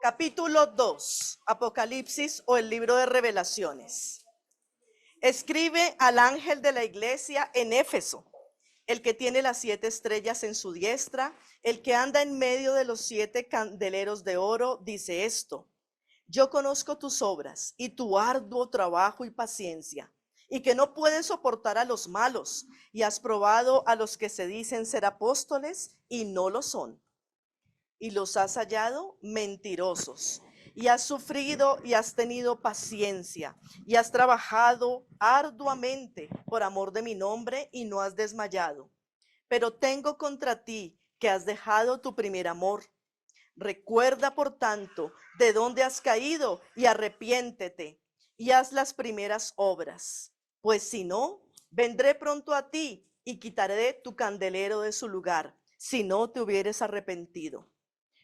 Capítulo 2, Apocalipsis o el libro de Revelaciones. Escribe al ángel de la iglesia en Éfeso, el que tiene las 7 estrellas en su diestra, el que anda en medio de los 7 candeleros de oro, dice esto: yo conozco tus obras y tu arduo trabajo y paciencia, y que no puedes soportar a los malos, y has probado a los que se dicen ser apóstoles y no lo son, y los has hallado mentirosos, y has sufrido y has tenido paciencia, y has trabajado arduamente por amor de mi nombre y no has desmayado. Pero tengo contra ti que has dejado tu primer amor. Recuerda, por tanto, de dónde has caído y arrepiéntete y haz las primeras obras. Pues si no, vendré pronto a ti y quitaré tu candelero de su lugar, si no te hubieres arrepentido.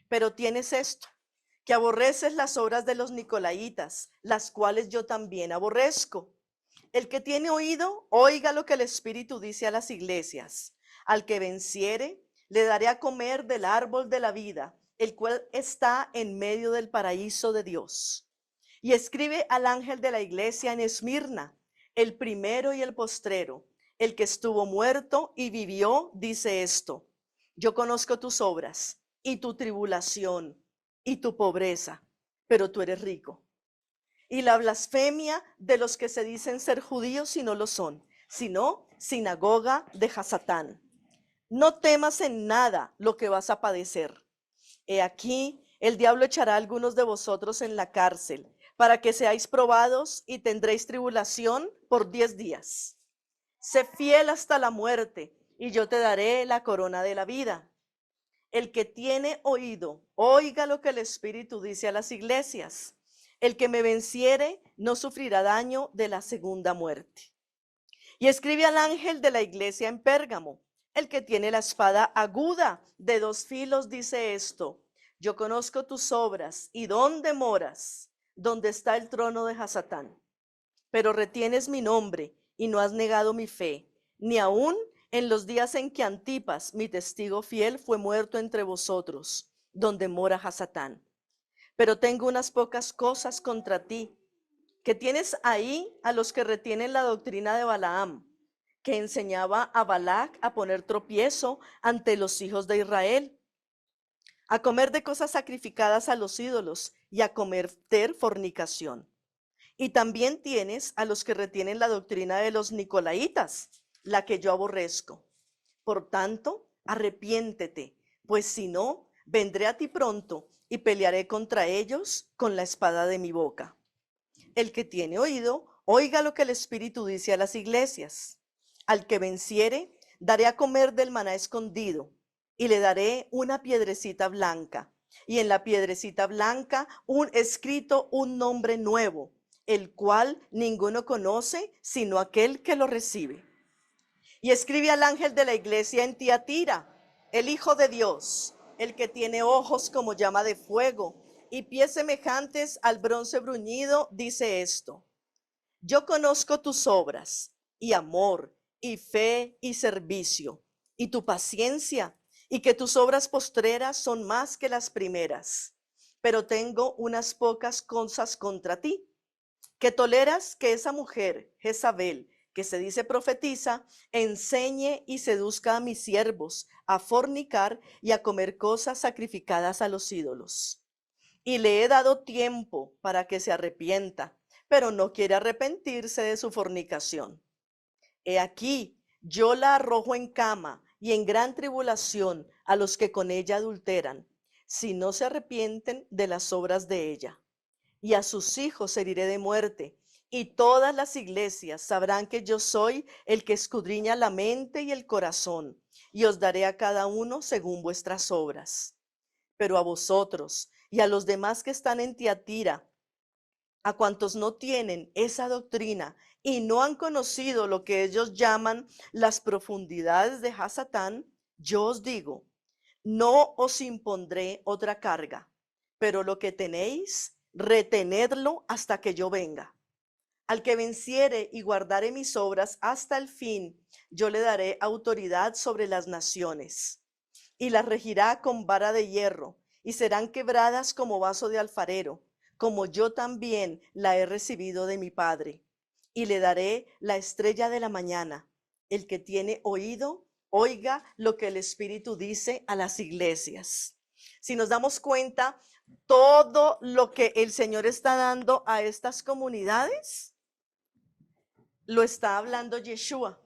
Pero tienes esto, que aborreces las obras de los nicolaítas, las cuales yo también aborrezco. El que tiene oído, oiga lo que el Espíritu dice a las iglesias. Al que venciere, le daré a comer del árbol de la vida, el cual está en medio del paraíso de Dios. Y escribe al ángel de la iglesia en Esmirna, el primero y el postrero, el que estuvo muerto y vivió, dice esto: yo conozco tus obras y tu tribulación y tu pobreza, pero tú eres rico. Y la blasfemia de los que se dicen ser judíos y no lo son, sino sinagoga de Hasatán. No temas en nada lo que vas a padecer. He aquí, el diablo echará a algunos de vosotros en la cárcel, para que seáis probados y tendréis tribulación por 10 días. Sé fiel hasta la muerte, y yo te daré la corona de la vida. El que tiene oído, oiga lo que el Espíritu dice a las iglesias. El que me venciere no sufrirá daño de la segunda muerte. Y escribe al ángel de la iglesia en Pérgamo, el que tiene la espada aguda de 2 filos, dice esto: yo conozco tus obras y dónde moras, donde está el trono de Hasatán. Pero retienes mi nombre y no has negado mi fe, ni aún en los días en que Antipas, mi testigo fiel, fue muerto entre vosotros, donde mora Hasatán. Pero tengo unas pocas cosas contra ti, que tienes ahí a los que retienen la doctrina de Balaam, que enseñaba a Balac a poner tropiezo ante los hijos de Israel, a comer de cosas sacrificadas a los ídolos y a cometer fornicación. Y también tienes a los que retienen la doctrina de los nicolaítas, la que yo aborrezco. Por tanto, arrepiéntete, pues si no, vendré a ti pronto y pelearé contra ellos con la espada de mi boca. El que tiene oído, oiga lo que el Espíritu dice a las iglesias. Al que venciere, daré a comer del maná escondido, y le daré una piedrecita blanca, y en la piedrecita blanca escrito un nombre nuevo, el cual ninguno conoce sino aquel que lo recibe. Y escribe al ángel de la iglesia en Tiatira, el Hijo de Dios, el que tiene ojos como llama de fuego y pies semejantes al bronce bruñido, dice esto: yo conozco tus obras y amor y fe y servicio y tu paciencia, y que tus obras postreras son más que las primeras. Pero tengo unas pocas cosas contra ti, que toleras que esa mujer, Jezabel, que se dice profetiza, enseñe y seduzca a mis siervos a fornicar y a comer cosas sacrificadas a los ídolos. Y le he dado tiempo para que se arrepienta, pero no quiere arrepentirse de su fornicación. He aquí, yo la arrojo en cama y en gran tribulación a los que con ella adulteran, si no se arrepienten de las obras de ella. Y a sus hijos heriré de muerte, y todas las iglesias sabrán que yo soy el que escudriña la mente y el corazón, y os daré a cada uno según vuestras obras. Pero a vosotros y a los demás que están en Tiatira, a cuantos no tienen esa doctrina y no han conocido lo que ellos llaman las profundidades de Hasatán, yo os digo: no os impondré otra carga, pero lo que tenéis, retenedlo hasta que yo venga. Al que venciere y guardare mis obras hasta el fin, yo le daré autoridad sobre las naciones, y las regirá con vara de hierro, y serán quebradas como vaso de alfarero, como yo también la he recibido de mi Padre. Y le daré la estrella de la mañana. El que tiene oído, oiga lo que el Espíritu dice a las iglesias. Si nos damos cuenta, todo lo que el Señor está dando a estas comunidades, lo está hablando Yeshua.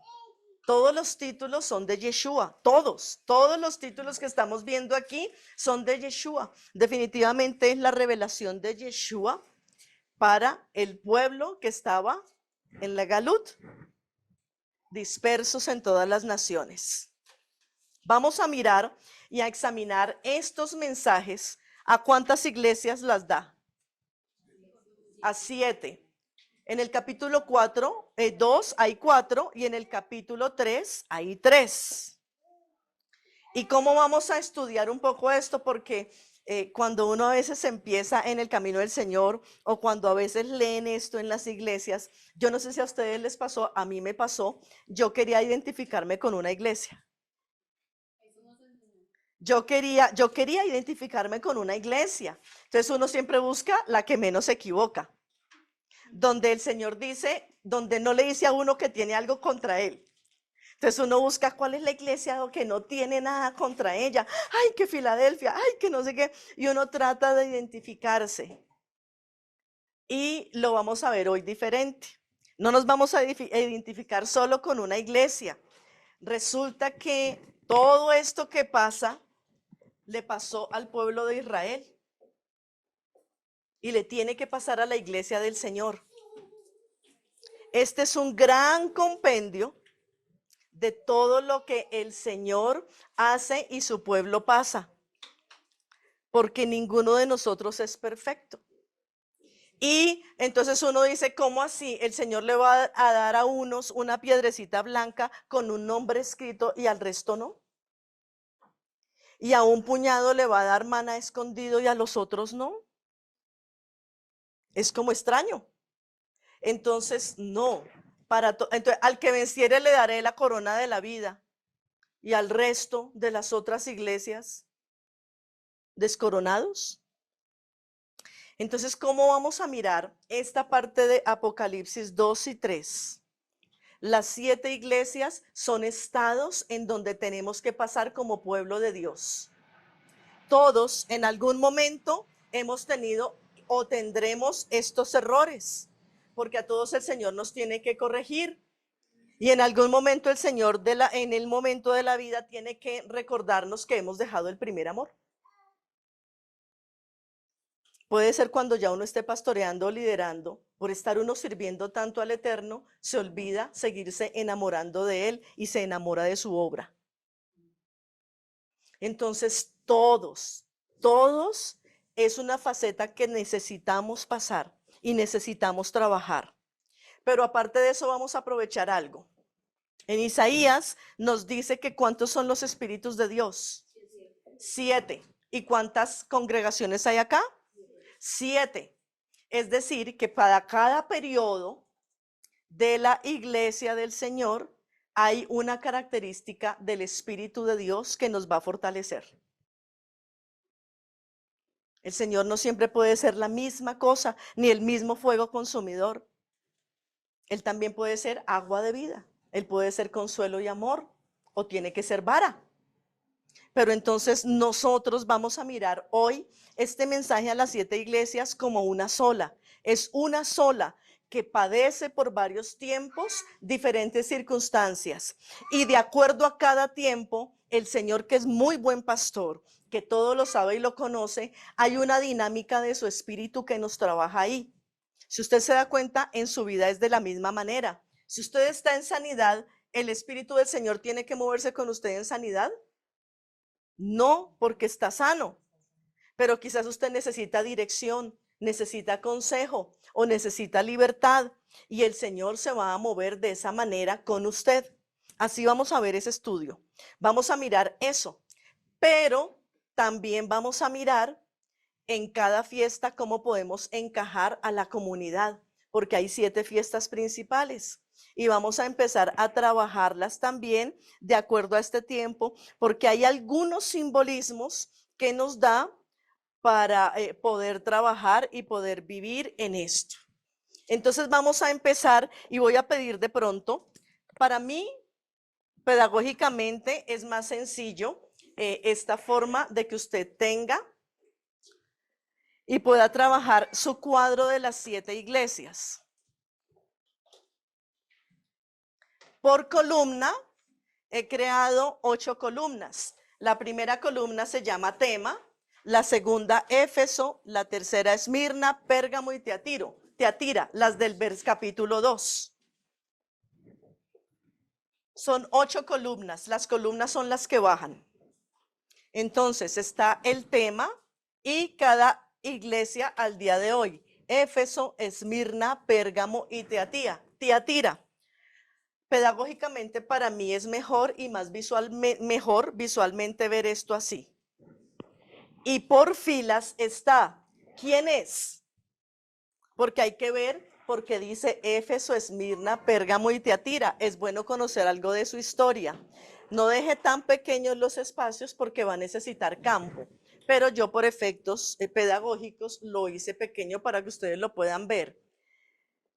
Todos los títulos son de Yeshua, todos los títulos que estamos viendo aquí son de Yeshua. Definitivamente es la revelación de Yeshua para el pueblo que estaba en la Galut, dispersos en todas las naciones. Vamos a mirar y a examinar estos mensajes. ¿A cuántas iglesias las da? A 7. En el capítulo 2 hay 4 y en el capítulo 3 hay 3. ¿Y cómo vamos a estudiar un poco esto? Porque cuando uno a veces empieza en el camino del Señor o cuando a veces leen esto en las iglesias, yo no sé si a ustedes les pasó, a mí me pasó, yo quería identificarme con una iglesia. Yo quería identificarme con una iglesia. Entonces uno siempre busca la que menos se equivoca. Donde el Señor dice, donde no le dice a uno que tiene algo contra él. Entonces uno busca cuál es la iglesia que no tiene nada contra ella. Ay, que Filadelfia, ay, que no sé qué. Y uno trata de identificarse. Y lo vamos a ver hoy diferente. No nos vamos a identificar solo con una iglesia. Resulta que todo esto que pasa le pasó al pueblo de Israel. Y le tiene que pasar a la iglesia del Señor. Este es un gran compendio de todo lo que el Señor hace y su pueblo pasa, porque ninguno de nosotros es perfecto. Y entonces uno dice, ¿cómo así? El Señor le va a dar a unos una piedrecita blanca con un nombre escrito y al resto no. Y a un puñado le va a dar maná escondido y a los otros no. Es como extraño. Entonces, no. Entonces, al que venciere le daré la corona de la vida. Y al resto de las otras iglesias, descoronados. Entonces, ¿cómo vamos a mirar esta parte de Apocalipsis 2 y 3? Las 7 iglesias son estados en donde tenemos que pasar como pueblo de Dios. Todos en algún momento hemos tenido o tendremos estos errores, porque a todos el Señor nos tiene que corregir. Y en algún momento el Señor en el momento de la vida tiene que recordarnos que hemos dejado el primer amor. Puede ser cuando ya uno esté pastoreando o liderando, por estar uno sirviendo tanto al Eterno, se olvida seguirse enamorando de Él y se enamora de su obra. Entonces todos es una faceta que necesitamos pasar y necesitamos trabajar. Pero aparte de eso vamos a aprovechar algo. En Isaías nos dice que ¿cuántos son los espíritus de Dios? 7. ¿Y cuántas congregaciones hay acá? 7. Es decir, que para cada periodo de la iglesia del Señor hay una característica del Espíritu de Dios que nos va a fortalecer. El Señor no siempre puede ser la misma cosa, ni el mismo fuego consumidor. Él también puede ser agua de vida. Él puede ser consuelo y amor, o tiene que ser vara. Pero entonces nosotros vamos a mirar hoy este mensaje a las 7 iglesias como una sola. Es una sola que padece por varios tiempos diferentes circunstancias. Y de acuerdo a cada tiempo, el Señor, que es muy buen pastor, que todo lo sabe y lo conoce, hay una dinámica de su espíritu que nos trabaja ahí. Si usted se da cuenta, en su vida es de la misma manera. Si usted está en sanidad, ¿el Espíritu del Señor tiene que moverse con usted en sanidad? No, porque está sano, pero quizás usted necesita dirección, necesita consejo o necesita libertad y el Señor se va a mover de esa manera con usted. Así vamos a ver ese estudio. Vamos a mirar eso, pero también vamos a mirar en cada fiesta cómo podemos encajar a la comunidad, porque hay 7 fiestas principales. Y vamos a empezar a trabajarlas también de acuerdo a este tiempo, porque hay algunos simbolismos que nos da para poder trabajar y poder vivir en esto. Entonces vamos a empezar y voy a pedir de pronto, para mí, pedagógicamente es más sencillo esta forma de que usted tenga y pueda trabajar su cuadro de las 7 iglesias. Por columna, he creado 8 columnas. La primera columna se llama tema, la segunda Éfeso, la tercera Esmirna, Pérgamo y Tiatira, las del capítulo 2. Son 8 columnas, las columnas son las que bajan. Entonces está el tema y cada iglesia al día de hoy. Éfeso, Esmirna, Pérgamo y Tiatira. Pedagógicamente para mí es mejor y más mejor visualmente ver esto así. Y por filas está, ¿quién es? Porque hay que ver, porque dice Éfeso, Esmirna, Pérgamo y Tiatira. Es bueno conocer algo de su historia. No deje tan pequeños los espacios porque va a necesitar campo. Pero yo por efectos pedagógicos lo hice pequeño para que ustedes lo puedan ver.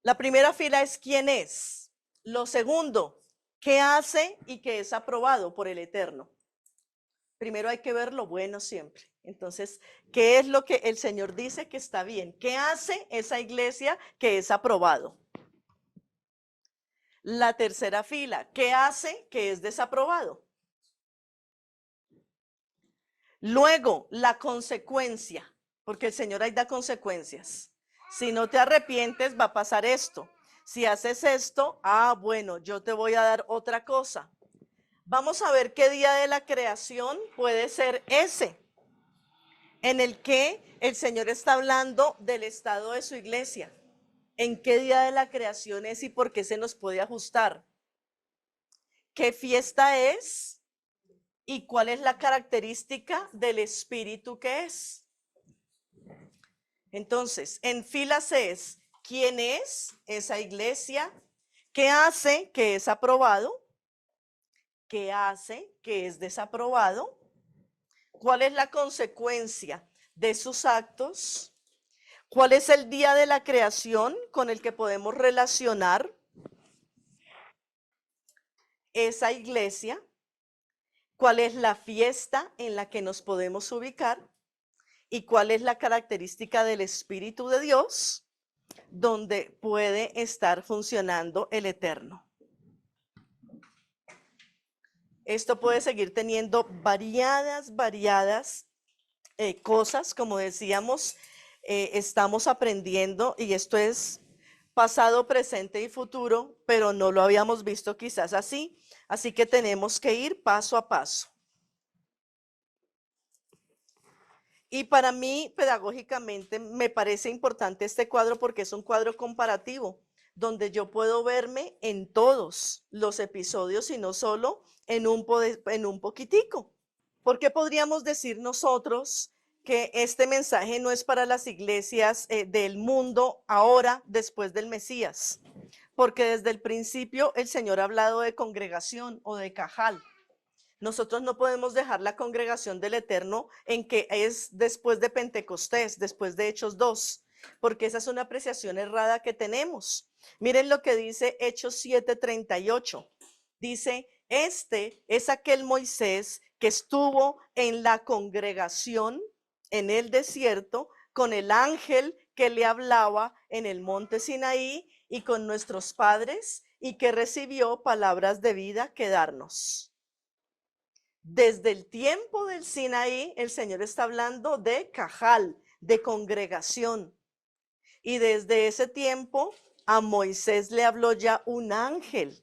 La primera fila es ¿quién es? Lo segundo, ¿qué hace y qué es aprobado por el Eterno? Primero hay que ver lo bueno siempre. Entonces, ¿qué es lo que el Señor dice que está bien? ¿Qué hace esa iglesia que es aprobado? La tercera fila, ¿qué hace que es desaprobado? Luego, la consecuencia, porque el Señor ahí da consecuencias. Si no te arrepientes, va a pasar esto. Si haces esto, bueno, yo te voy a dar otra cosa. Vamos a ver qué día de la creación puede ser ese, en el que el Señor está hablando del estado de su iglesia. ¿En qué día de la creación es y por qué se nos puede ajustar? ¿Qué fiesta es? ¿Y cuál es la característica del espíritu que es? Entonces, en filas es, ¿quién es esa iglesia? ¿Qué hace que es aprobado? ¿Qué hace que es desaprobado? ¿Cuál es la consecuencia de sus actos? ¿Cuál es el día de la creación con el que podemos relacionar esa iglesia? ¿Cuál es la fiesta en la que nos podemos ubicar? ¿Y cuál es la característica del Espíritu de Dios donde puede estar funcionando el Eterno? Esto puede seguir teniendo variadas cosas, como decíamos, estamos aprendiendo y esto es pasado, presente y futuro, pero no lo habíamos visto quizás así, así que tenemos que ir paso a paso. Y para mí, pedagógicamente, me parece importante este cuadro porque es un cuadro comparativo, donde yo puedo verme en todos los episodios y no solo en un poquitico. ¿Por qué podríamos decir nosotros que este mensaje no es para las iglesias del mundo ahora, después del Mesías? Porque desde el principio el Señor ha hablado de congregación o de cajal. Nosotros no podemos dejar la congregación del Eterno en que es después de Pentecostés, después de Hechos 2, porque esa es una apreciación errada que tenemos. Miren lo que dice Hechos 7:38. Dice, este es aquel Moisés que estuvo en la congregación en el desierto con el ángel que le hablaba en el monte Sinaí y con nuestros padres y que recibió palabras de vida que darnos. Desde el tiempo del Sinaí, el Señor está hablando de cajal, de congregación. Y desde ese tiempo a Moisés le habló ya un ángel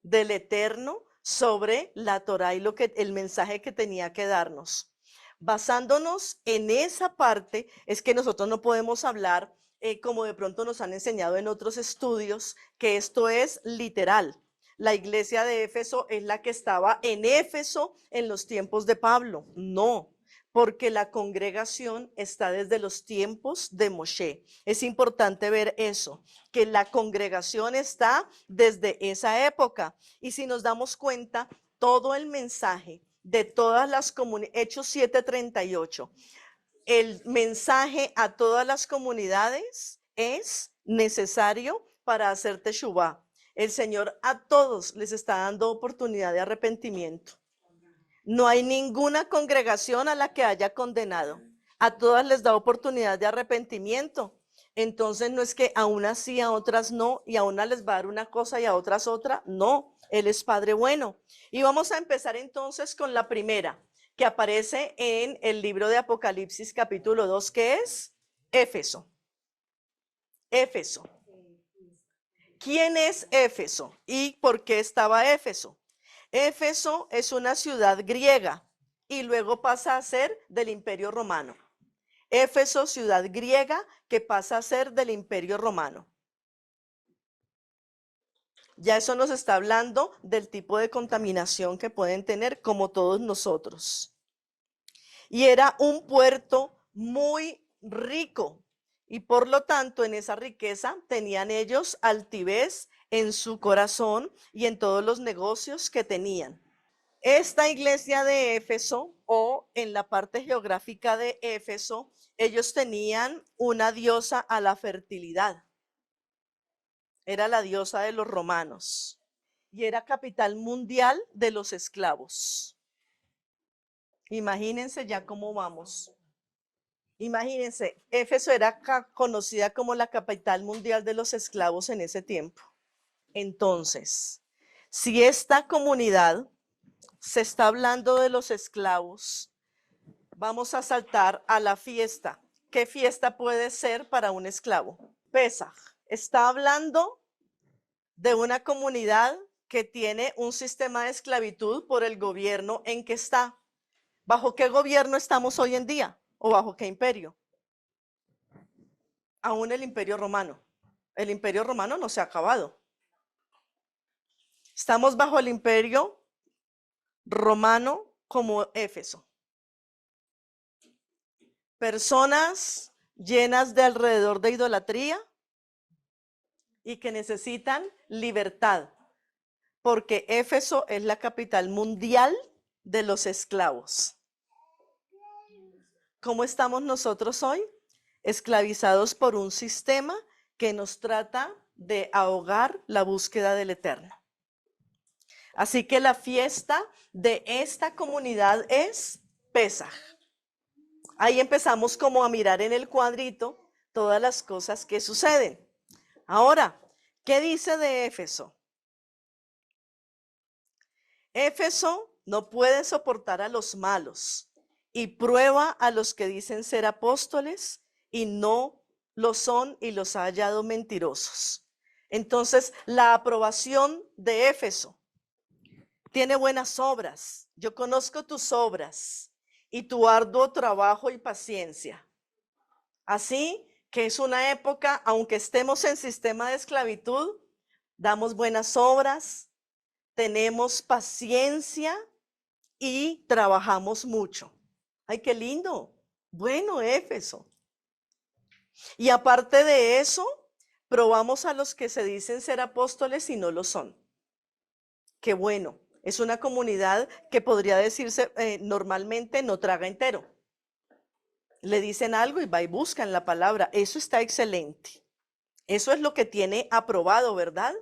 del Eterno sobre la Torá y el mensaje que tenía que darnos. Basándonos en esa parte es que nosotros no podemos hablar como de pronto nos han enseñado en otros estudios, que esto es literal. La iglesia de Éfeso es la que estaba en Éfeso en los tiempos de Pablo. No, porque la congregación está desde los tiempos de Moshe. Es importante ver eso, que la congregación está desde esa época. Y si nos damos cuenta, todo el mensaje de todas las comunidades, Hechos 7:38. El mensaje a todas las comunidades es necesario para hacer teshuvá. El Señor a todos les está dando oportunidad de arrepentimiento. No hay ninguna congregación a la que haya condenado. A todas les da oportunidad de arrepentimiento. Entonces no es que a unas sí, a otras no, y a unas les va a dar una cosa y a otras otra. No, Él es Padre bueno. Y vamos a empezar entonces con la primera, que aparece en el libro de Apocalipsis capítulo 2, que es Éfeso. Éfeso. ¿Quién es Éfeso y por qué estaba Éfeso? Éfeso es una ciudad griega y luego pasa a ser del Imperio Romano. Éfeso, ciudad griega que pasa a ser del Imperio Romano. Ya eso nos está hablando del tipo de contaminación que pueden tener como todos nosotros. Y era un puerto muy rico y por lo tanto en esa riqueza tenían ellos altivez en su corazón y en todos los negocios que tenían. Esta iglesia de Éfeso, o en la parte geográfica de Éfeso, ellos tenían una diosa a la fertilidad. Era la diosa de los romanos y era capital mundial de los esclavos. Imagínense ya cómo vamos. Imagínense, Éfeso era conocida como la capital mundial de los esclavos en ese tiempo. Entonces, si esta comunidad se está hablando de los esclavos, vamos a saltar a la fiesta. ¿Qué fiesta puede ser para un esclavo? Pesaj. Está hablando de una comunidad que tiene un sistema de esclavitud por el gobierno en que está. ¿Bajo qué gobierno estamos hoy en día? ¿O bajo qué imperio? Aún el Imperio Romano. El Imperio Romano no se ha acabado. Estamos bajo el Imperio Romano como Éfeso. Personas llenas de alrededor de idolatría y que necesitan libertad, porque Éfeso es la capital mundial de los esclavos. ¿Cómo estamos nosotros hoy? Esclavizados por un sistema que nos trata de ahogar la búsqueda del eterno. Así que la fiesta de esta comunidad es Pesaj. Ahí empezamos como a mirar en el cuadrito todas las cosas que suceden. Ahora, ¿qué dice de Éfeso? Éfeso no puede soportar a los malos y prueba a los que dicen ser apóstoles y no lo son y los ha hallado mentirosos. Entonces, la aprobación de Éfeso tiene buenas obras. Yo conozco tus obras y tu arduo trabajo y paciencia. Así que es una época, aunque estemos en sistema de esclavitud, damos buenas obras, tenemos paciencia y trabajamos mucho. ¡Ay, qué lindo! Bueno, Éfeso. Y aparte de eso, probamos a los que se dicen ser apóstoles y no lo son. Qué bueno. Es una comunidad que podría decirse normalmente no traga entero. Le dicen algo y va y buscan la palabra. Eso está excelente. Eso es lo que tiene aprobado, ¿verdad?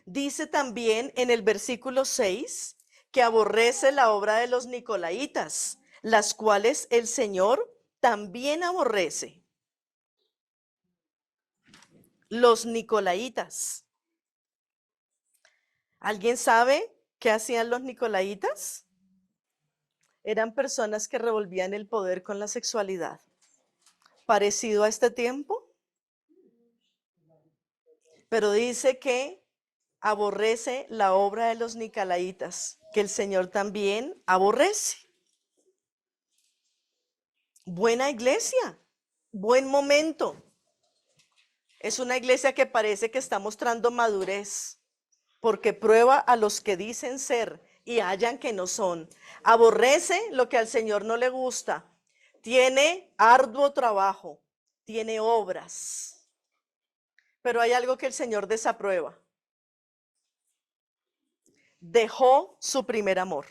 Dice también en el versículo 6 que aborrece la obra de los nicolaítas, las cuales el Señor también aborrece. Los nicolaítas. ¿Alguien sabe qué hacían los nicolaítas? Eran personas que revolvían el poder con la sexualidad. ¿Parecido a este tiempo? Pero dice que aborrece la obra de los nicolaítas, que el Señor también aborrece. Buena iglesia, buen momento. Es una iglesia que parece que está mostrando madurez, porque prueba a los que dicen ser y hallan que no son. Aborrece lo que al Señor no le gusta. Tiene arduo trabajo, tiene obras. Pero hay algo que el Señor desaprueba. dejó su primer amor.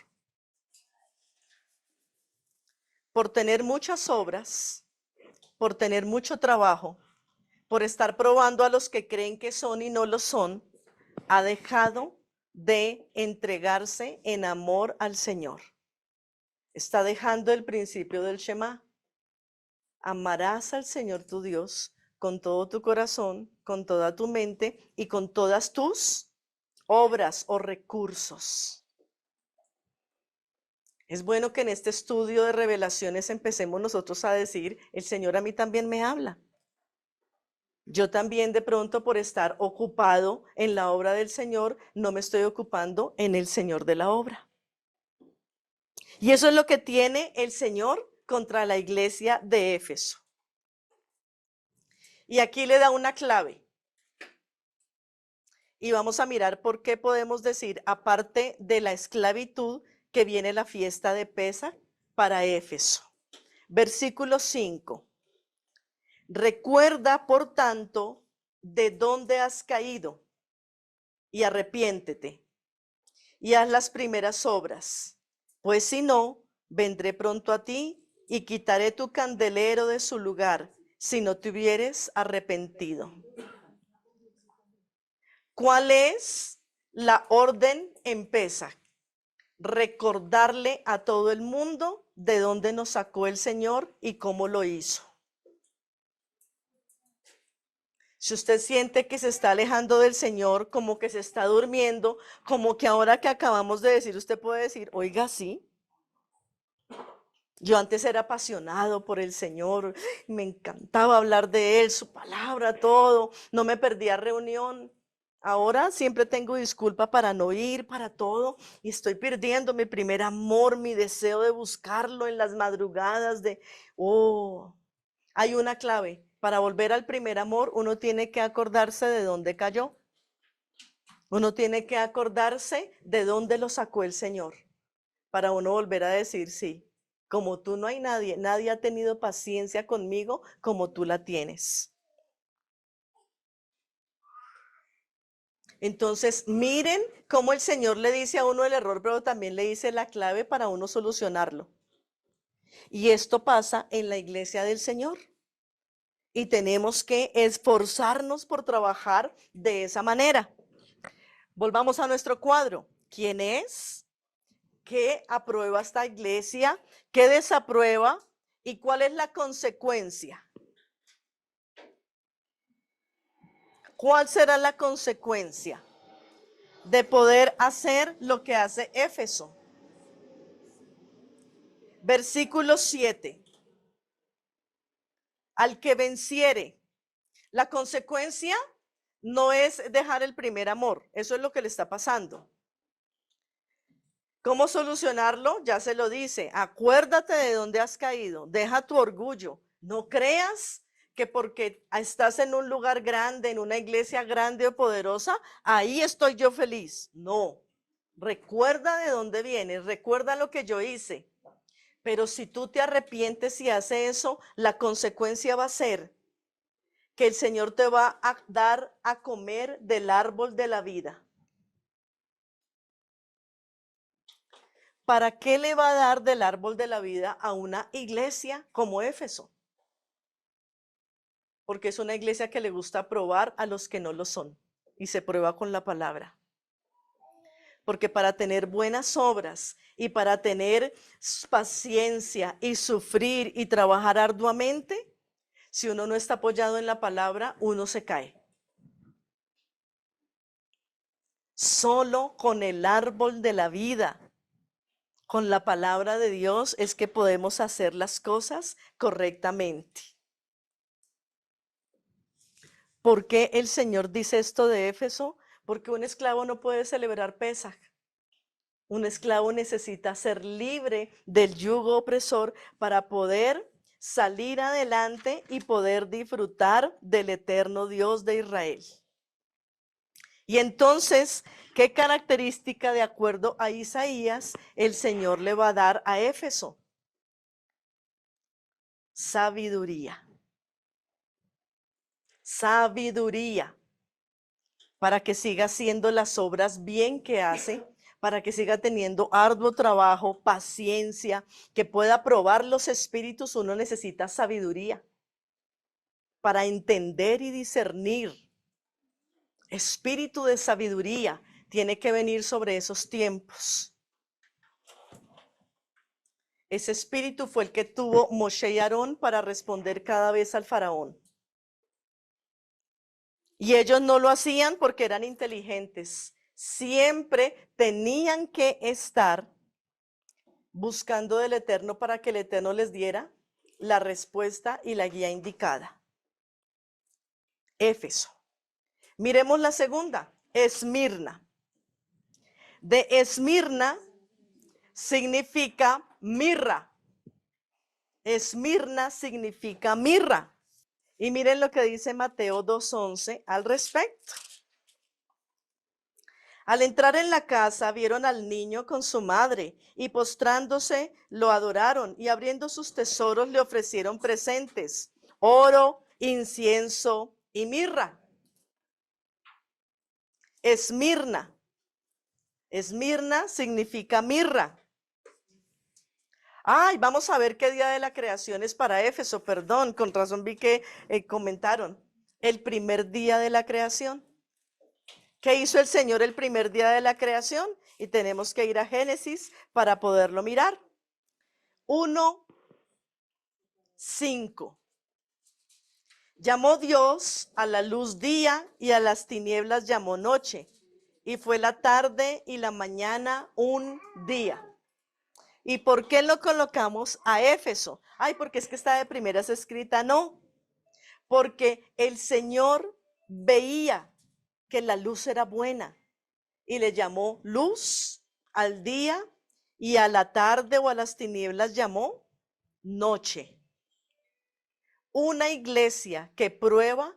Por tener muchas obras, por tener mucho trabajo, por estar probando a los que creen que son y no lo son, ha dejado de entregarse en amor al Señor. Está dejando el principio del Shema. Amarás al Señor tu Dios con todo tu corazón, con toda tu mente y con todas tus obras o recursos. Es bueno que en este estudio de revelaciones empecemos nosotros a decir, el Señor a mí también me habla. Yo también de pronto por estar ocupado en la obra del Señor, no me estoy ocupando en el Señor de la obra. Y eso es lo que tiene el Señor contra la iglesia de Éfeso. Y aquí le da una clave. Y vamos a mirar por qué podemos decir, aparte de la esclavitud, que viene la fiesta de Pesa para Éfeso. Versículo 5. Recuerda, por tanto, de dónde has caído y arrepiéntete y haz las primeras obras, pues si no, vendré pronto a ti y quitaré tu candelero de su lugar si no te hubieres arrepentido. ¿Cuál es la orden en Pesaj? Recordarle a todo el mundo de dónde nos sacó el Señor y cómo lo hizo. Si usted siente que se está alejando del Señor, como que se está durmiendo, como que ahora que acabamos de decir, usted puede decir, oiga, sí, yo antes era apasionado por el Señor, me encantaba hablar de Él, su palabra, todo, no me perdía reunión. Ahora siempre tengo disculpa para no ir, para todo, y estoy perdiendo mi primer amor, mi deseo de buscarlo en las madrugadas hay una clave. Para volver al primer amor, uno tiene que acordarse de dónde cayó. Uno tiene que acordarse de dónde lo sacó el Señor, para uno volver a decir, sí, como tú no hay nadie, nadie ha tenido paciencia conmigo como tú la tienes. Entonces, miren cómo el Señor le dice a uno el error, pero también le dice la clave para uno solucionarlo. Y esto pasa en la iglesia del Señor. Y tenemos que esforzarnos por trabajar de esa manera. Volvamos a nuestro cuadro. ¿Quién es? ¿Qué aprueba esta iglesia? ¿Qué desaprueba? ¿Y cuál es la consecuencia? ¿Cuál será la consecuencia de poder hacer lo que hace Éfeso? Versículo 7. Al que venciere. La consecuencia no es dejar el primer amor. Eso es lo que le está pasando. ¿Cómo solucionarlo? Ya se lo dice. Acuérdate de dónde has caído. Deja tu orgullo. No creas que porque estás en un lugar grande, en una iglesia grande o poderosa, ahí estoy yo feliz. No. Recuerda de dónde vienes. Recuerda lo que yo hice. Pero si tú te arrepientes y haces eso, la consecuencia va a ser que el Señor te va a dar a comer del árbol de la vida. ¿Para qué le va a dar del árbol de la vida a una iglesia como Éfeso? Porque es una iglesia que le gusta probar a los que no lo son y se prueba con la palabra. Porque para tener buenas obras y para tener paciencia y sufrir y trabajar arduamente, si uno no está apoyado en la palabra, uno se cae. Solo con el árbol de la vida, con la palabra de Dios, es que podemos hacer las cosas correctamente. ¿Por qué el Señor dice esto de Éfeso? Porque un esclavo no puede celebrar Pesaj. Un esclavo necesita ser libre del yugo opresor para poder salir adelante y poder disfrutar del eterno Dios de Israel. Y entonces, ¿qué característica de acuerdo a Isaías el Señor le va a dar a Éfeso? Sabiduría. Sabiduría. Para que siga haciendo las obras bien que hace, para que siga teniendo arduo trabajo, paciencia, que pueda probar los espíritus. Uno necesita sabiduría para entender y discernir. Espíritu de sabiduría tiene que venir sobre esos tiempos. Ese espíritu fue el que tuvo Moshe y Aarón para responder cada vez al faraón. Y ellos no lo hacían porque eran inteligentes. Siempre tenían que estar buscando del Eterno para que el Eterno les diera la respuesta y la guía indicada. Éfeso. Miremos la segunda, Esmirna. De Esmirna significa mirra. Esmirna significa mirra. Y miren lo que dice Mateo 2:11 al respecto. Al entrar en la casa, vieron al niño con su madre y postrándose lo adoraron y abriendo sus tesoros le ofrecieron presentes, oro, incienso y mirra. Esmirna. Esmirna significa mirra. Ay, vamos a ver qué día de la creación es para Éfeso, perdón, con razón vi que comentaron. El primer día de la creación. ¿Qué hizo el Señor el primer día de la creación? Y tenemos que ir a Génesis para poderlo mirar. 1:5. Llamó Dios a la luz día y a las tinieblas llamó noche. Y fue la tarde y la mañana un día. ¿Y por qué lo colocamos a Éfeso? Ay, porque es que está de primeras escrita. No, porque el Señor veía que la luz era buena y le llamó luz al día y a la tarde o a las tinieblas llamó noche. Una iglesia que prueba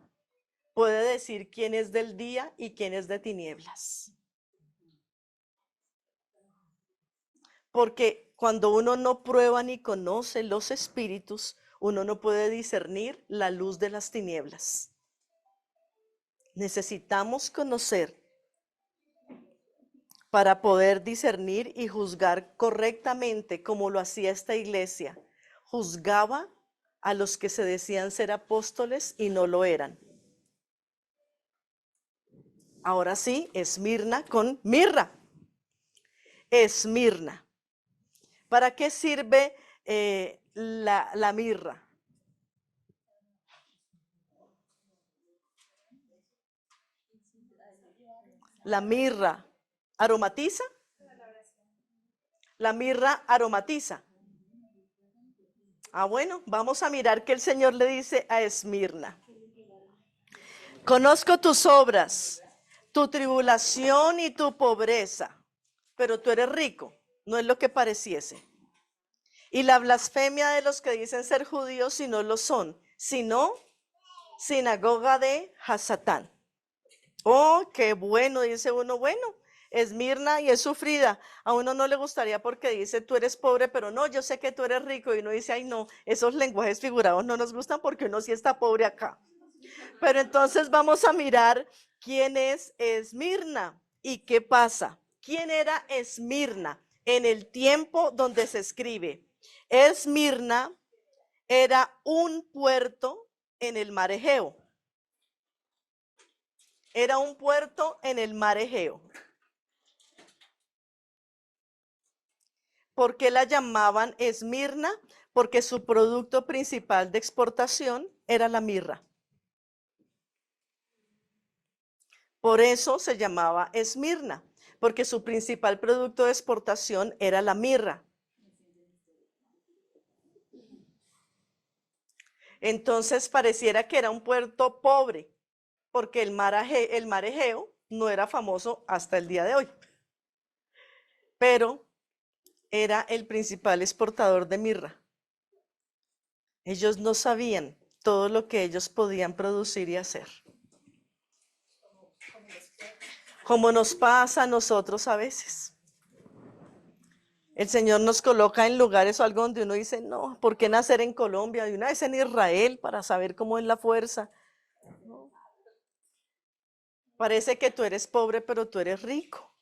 puede decir quién es del día y quién es de tinieblas. Porque cuando uno no prueba ni conoce los espíritus, uno no puede discernir la luz de las tinieblas. Necesitamos conocer para poder discernir y juzgar correctamente como lo hacía esta iglesia. Juzgaba a los que se decían ser apóstoles y no lo eran. Ahora sí, Esmirna con mirra. Esmirna. ¿Para qué sirve la mirra? La mirra aromatiza. La mirra aromatiza. Ah, bueno, vamos a mirar qué el Señor le dice a Esmirna. Conozco tus obras, tu tribulación y tu pobreza, pero tú eres rico, no es lo que pareciese. Y la blasfemia de los que dicen ser judíos y no lo son, sino sinagoga de Hasatán. Oh, qué bueno, dice uno, bueno, Esmirna y es sufrida. A uno no le gustaría porque dice tú eres pobre, pero no, yo sé que tú eres rico. Y uno dice, ay no, esos lenguajes figurados no nos gustan porque uno sí está pobre acá. Pero entonces vamos a mirar quién es Esmirna y qué pasa. ¿Quién era Esmirna en el tiempo donde se escribe? Esmirna era un puerto en el mar Egeo. Era un puerto en el mar Egeo. ¿Por qué la llamaban Esmirna? Porque su producto principal de exportación era la mirra. Por eso se llamaba Esmirna, porque su principal producto de exportación era la mirra. Entonces pareciera que era un puerto pobre, porque el mar Egeo no era famoso hasta el día de hoy. Pero era el principal exportador de mirra. Ellos no sabían todo lo que ellos podían producir y hacer. Como nos pasa a nosotros a veces. El Señor nos coloca en lugares o algo donde uno dice, no, ¿por qué nacer en Colombia? Y una vez en Israel para saber cómo es la fuerza. No. Parece que tú eres pobre, pero tú eres rico.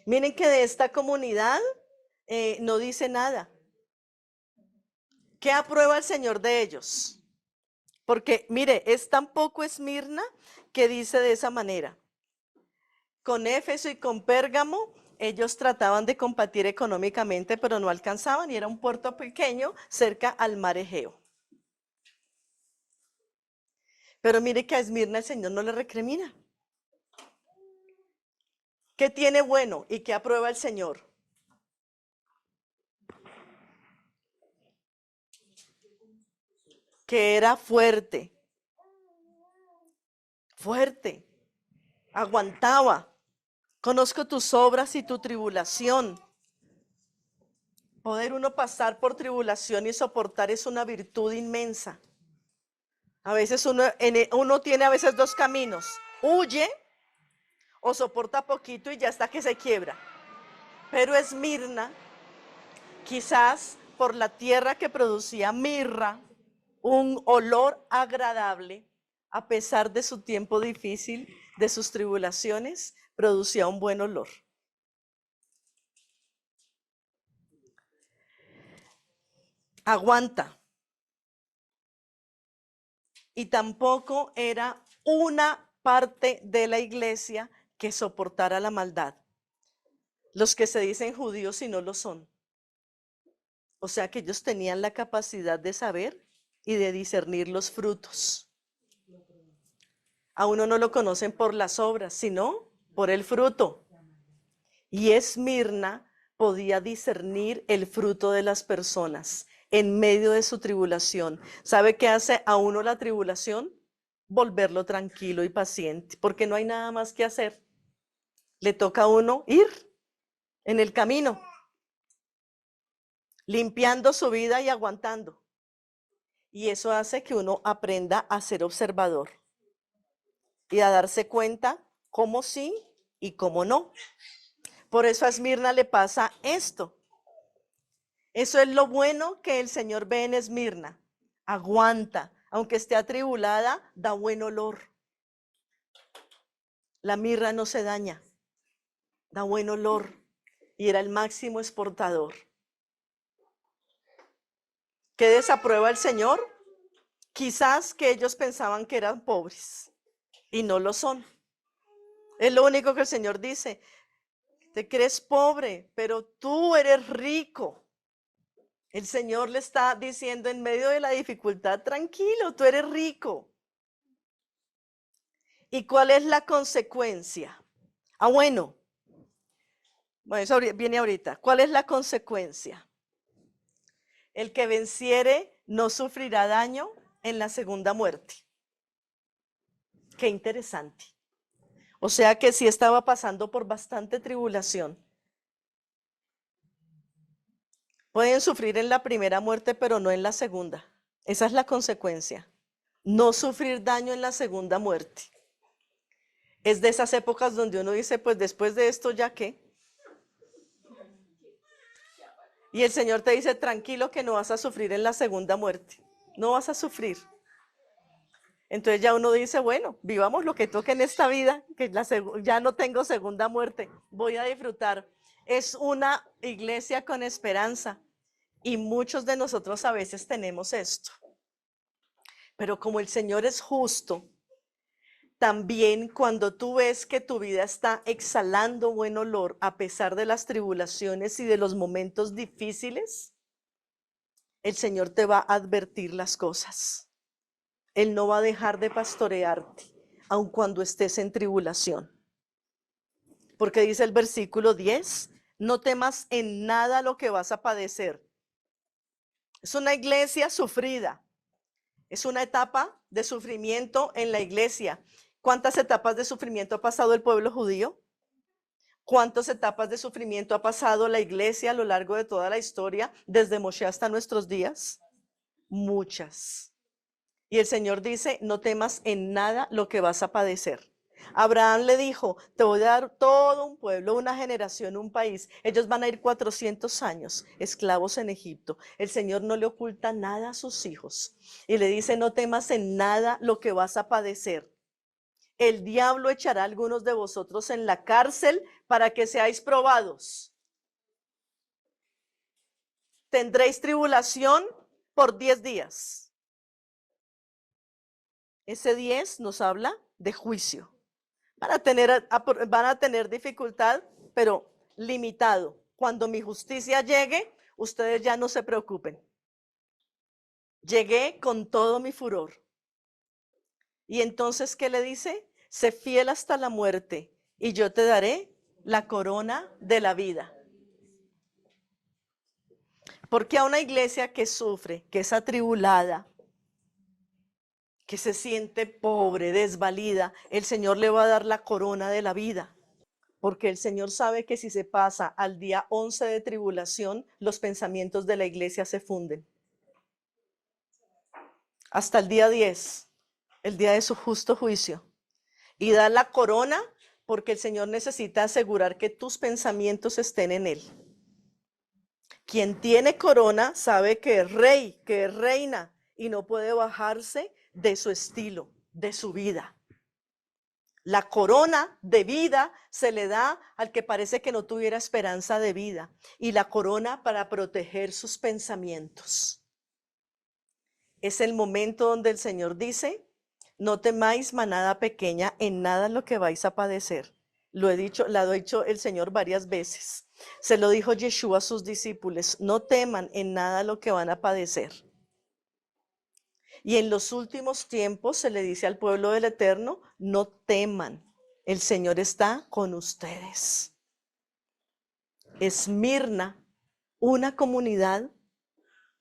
Miren que de esta comunidad no dice nada. ¿Qué aprueba el Señor de ellos? Porque, mire, es tan poco Esmirna que dice de esa manera. Con Éfeso y con Pérgamo, ellos trataban de competir económicamente, pero no alcanzaban, y era un puerto pequeño cerca al mar Egeo. Pero mire que a Esmirna el Señor no le recrimina. ¿Qué tiene bueno y qué aprueba el Señor? Que era fuerte, aguantaba. Conozco tus obras y tu tribulación. Poder uno pasar por tribulación y soportar es una virtud inmensa. A veces uno tiene a veces dos caminos: huye o soporta poquito y ya está que se quiebra. Pero Esmirna, quizás por la tierra que producía mirra, un olor agradable, a pesar de su tiempo difícil, de sus tribulaciones, producía un buen olor. Aguanta. Y tampoco era una parte de la iglesia que soportara la maldad. Los que se dicen judíos y no lo son. O sea que ellos tenían la capacidad de saber y de discernir los frutos. A uno no lo conocen por las obras, sino por el fruto. Y Esmirna podía discernir el fruto de las personas en medio de su tribulación. ¿Sabe qué hace a uno la tribulación? Volverlo tranquilo y paciente, porque no hay nada más que hacer. Le toca a uno ir en el camino, limpiando su vida y aguantando. Y eso hace que uno aprenda a ser observador y a darse cuenta cómo sí y cómo no. Por eso a Esmirna le pasa esto. Eso es lo bueno que el Señor ve en Esmirna. Aguanta, aunque esté atribulada, da buen olor. La mirra no se daña, da buen olor, y era el máximo exportador. ¿Qué desaprueba el Señor? Quizás que ellos pensaban que eran pobres y no lo son. Es lo único que el Señor dice: te crees pobre, pero tú eres rico. El Señor le está diciendo en medio de la dificultad: tranquilo, tú eres rico. ¿Y cuál es la consecuencia? Bueno, eso viene ahorita. ¿Cuál es la consecuencia? El que venciere no sufrirá daño en la segunda muerte. Qué interesante. O sea que sí estaba pasando por bastante tribulación. Pueden sufrir en la primera muerte, pero no en la segunda. Esa es la consecuencia. No sufrir daño en la segunda muerte. Es de esas épocas donde uno dice: pues después de esto, ¿ya qué? Y el Señor te dice: tranquilo, que no vas a sufrir en la segunda muerte. No vas a sufrir. Entonces ya uno dice: bueno, vivamos lo que toque en esta vida, que ya no tengo segunda muerte, voy a disfrutar. Es una iglesia con esperanza, y muchos de nosotros a veces tenemos esto. Pero como el Señor es justo, también cuando tú ves que tu vida está exhalando buen olor a pesar de las tribulaciones y de los momentos difíciles, el Señor te va a advertir las cosas. Él no va a dejar de pastorearte, aun cuando estés en tribulación. Porque dice el versículo 10, no temas en nada lo que vas a padecer. Es una iglesia sufrida. Es una etapa de sufrimiento en la iglesia. ¿Cuántas etapas de sufrimiento ha pasado el pueblo judío? ¿Cuántas etapas de sufrimiento ha pasado la iglesia a lo largo de toda la historia, desde Moshe hasta nuestros días? Muchas. Y el Señor dice: no temas en nada lo que vas a padecer. Abraham le dijo: te voy a dar todo un pueblo, una generación, un país. Ellos van a ir 400 años esclavos en Egipto. El Señor no le oculta nada a sus hijos. Y le dice: no temas en nada lo que vas a padecer. el diablo echará a algunos de vosotros en la cárcel para que seáis probados. Tendréis tribulación por 10 días. Ese 10 nos habla de juicio. Van a tener dificultad, pero limitado. Cuando mi justicia llegue, ustedes ya no se preocupen. Llegué con todo mi furor. Y entonces, ¿qué le dice? Sé fiel hasta la muerte y yo te daré la corona de la vida. Porque a una iglesia que sufre, que es atribulada, que se siente pobre, desvalida, el Señor le va a dar la corona de la vida. Porque el Señor sabe que si se pasa al día 11 de tribulación, los pensamientos de la iglesia se funden. Hasta el día 10, el día de su justo juicio. Y da la corona porque el Señor necesita asegurar que tus pensamientos estén en Él. Quien tiene corona sabe que es rey, que es reina y no puede bajarse de su estilo, de su vida. La corona de vida se le da al que parece que no tuviera esperanza de vida y la corona para proteger sus pensamientos. Es el momento donde el Señor dice, no temáis manada pequeña en nada lo que vais a padecer. Lo ha dicho el Señor varias veces. Se lo dijo Yeshua a sus discípulos, no teman en nada lo que van a padecer. Y en los últimos tiempos se le dice al pueblo del Eterno, no teman, el Señor está con ustedes. Esmirna, una comunidad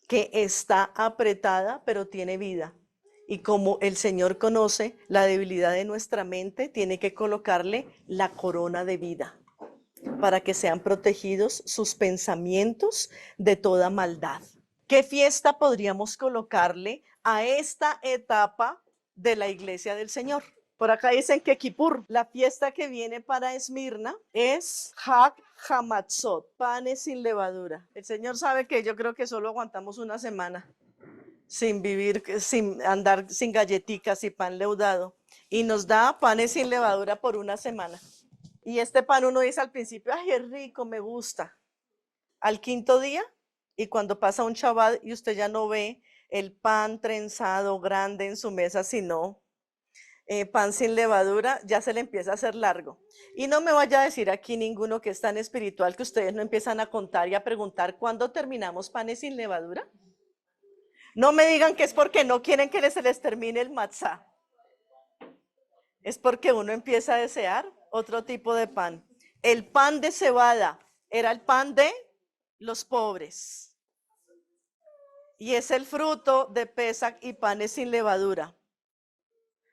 que está apretada, pero tiene vida. Y como el Señor conoce la debilidad de nuestra mente, tiene que colocarle la corona de vida para que sean protegidos sus pensamientos de toda maldad. ¿Qué fiesta podríamos colocarle a esta etapa de la iglesia del Señor? Por acá dicen que Kippur, la fiesta que viene para Esmirna es Hag Hamatzot, panes sin levadura. El Señor sabe que yo creo que solo aguantamos una semana sin vivir, sin andar sin galletitas y pan leudado. Y nos da panes sin levadura por una semana. Y este pan uno dice al principio, ay, es rico, me gusta. Al quinto día, y cuando pasa un Shabbat y usted ya no ve el pan trenzado grande en su mesa, sino pan sin levadura, ya se le empieza a hacer largo. Y no me vaya a decir aquí ninguno que es tan espiritual que ustedes no empiezan a contar y a preguntar, ¿cuándo terminamos panes sin levadura? No me digan que es porque no quieren que se les termine el matzá. Es porque uno empieza a desear otro tipo de pan. El pan de cebada era el pan de los pobres. Y es el fruto de Pesach y panes sin levadura.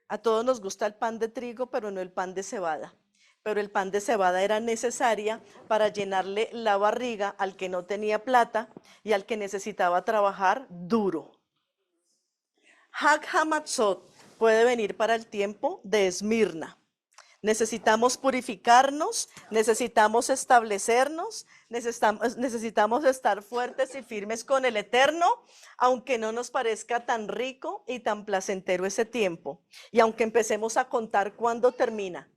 A todos nos gusta el pan de trigo, pero no el pan de cebada. Pero el pan de cebada era necesaria para llenarle la barriga al que no tenía plata y al que necesitaba trabajar duro. Hag Hamatzot puede venir para el tiempo de Esmirna. Necesitamos purificarnos, necesitamos establecernos, necesitamos estar fuertes y firmes con el Eterno, aunque no nos parezca tan rico y tan placentero ese tiempo. Y aunque empecemos a contar cuándo termina.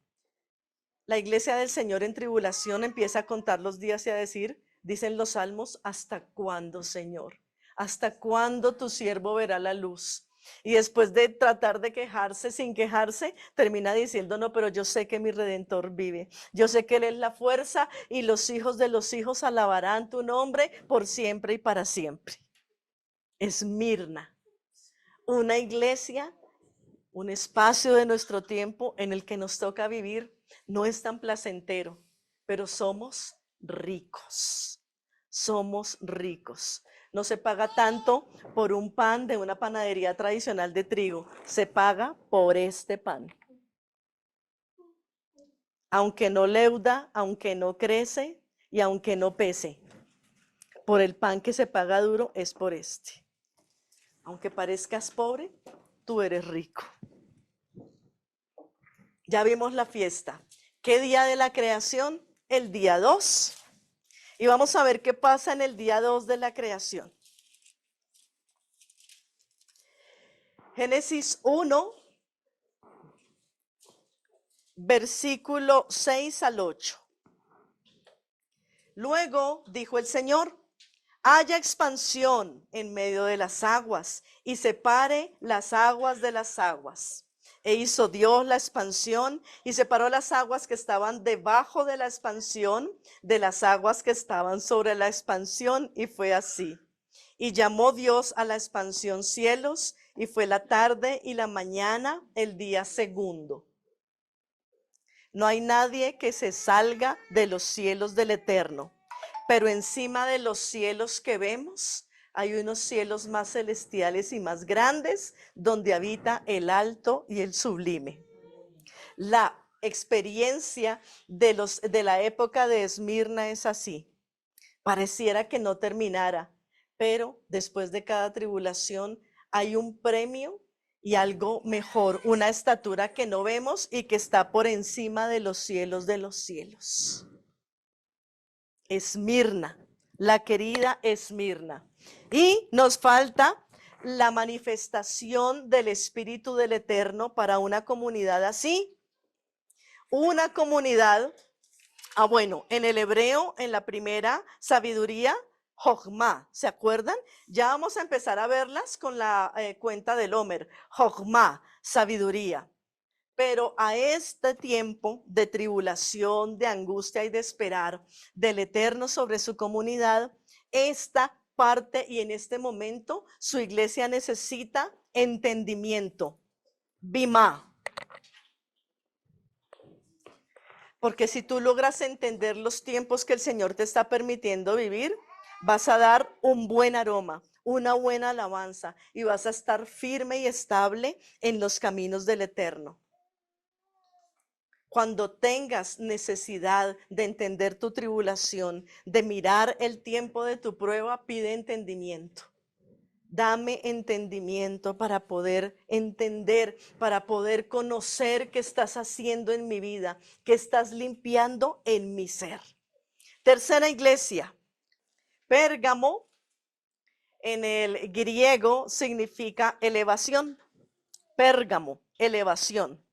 La iglesia del Señor en tribulación empieza a contar los días y a decir, dicen los salmos, ¿hasta cuándo, Señor? ¿Hasta cuándo tu siervo verá la luz? Y después de tratar de quejarse sin quejarse, termina diciendo, no, pero yo sé que mi Redentor vive. Yo sé que Él es la fuerza y los hijos de los hijos alabarán tu nombre por siempre y para siempre. Esmirna, una iglesia, un espacio de nuestro tiempo en el que nos toca vivir, no es tan placentero, pero somos ricos. Somos ricos. No se paga tanto por un pan de una panadería tradicional de trigo, se paga por este pan. Aunque no leuda, aunque no crece y aunque no pese, por el pan que se paga duro es por este. Aunque parezcas pobre, tú eres rico. Ya vimos la fiesta. ¿Qué día de la creación? El día 2. Y vamos a ver qué pasa en el día 2 de la creación. Génesis 1, versículo 6 al 8. Luego dijo el Señor: haya expansión en medio de las aguas y separe las aguas de las aguas. E hizo Dios la expansión y separó las aguas que estaban debajo de la expansión de las aguas que estaban sobre la expansión, y fue así. Y llamó Dios a la expansión cielos, y fue la tarde y la mañana el día segundo. No hay nadie que se salga de los cielos del Eterno, pero encima de los cielos que vemos hay unos cielos más celestiales y más grandes, donde habita el alto y el sublime. La experiencia de la época de Esmirna es así. Pareciera que no terminara, pero después de cada tribulación hay un premio y algo mejor, una estatura que no vemos y que está por encima de los cielos de los cielos. Esmirna, la querida Esmirna. Y nos falta la manifestación del Espíritu del Eterno para una comunidad así. Una comunidad, bueno, en el hebreo, en la primera sabiduría, Jochma, ¿se acuerdan? Ya vamos a empezar a verlas con la cuenta del Homer. Jochma, sabiduría. Pero a este tiempo de tribulación, de angustia y de esperar del Eterno sobre su comunidad, esta parte y en este momento su iglesia necesita entendimiento. Bimá. Porque si tú logras entender los tiempos que el Señor te está permitiendo vivir, vas a dar un buen aroma, una buena alabanza, y vas a estar firme y estable en los caminos del Eterno. Cuando tengas necesidad de entender tu tribulación, de mirar el tiempo de tu prueba, pide entendimiento. Dame entendimiento para poder entender, para poder conocer qué estás haciendo en mi vida, qué estás limpiando en mi ser. Tercera iglesia, Pérgamo, en el griego significa elevación. Pérgamo, elevación.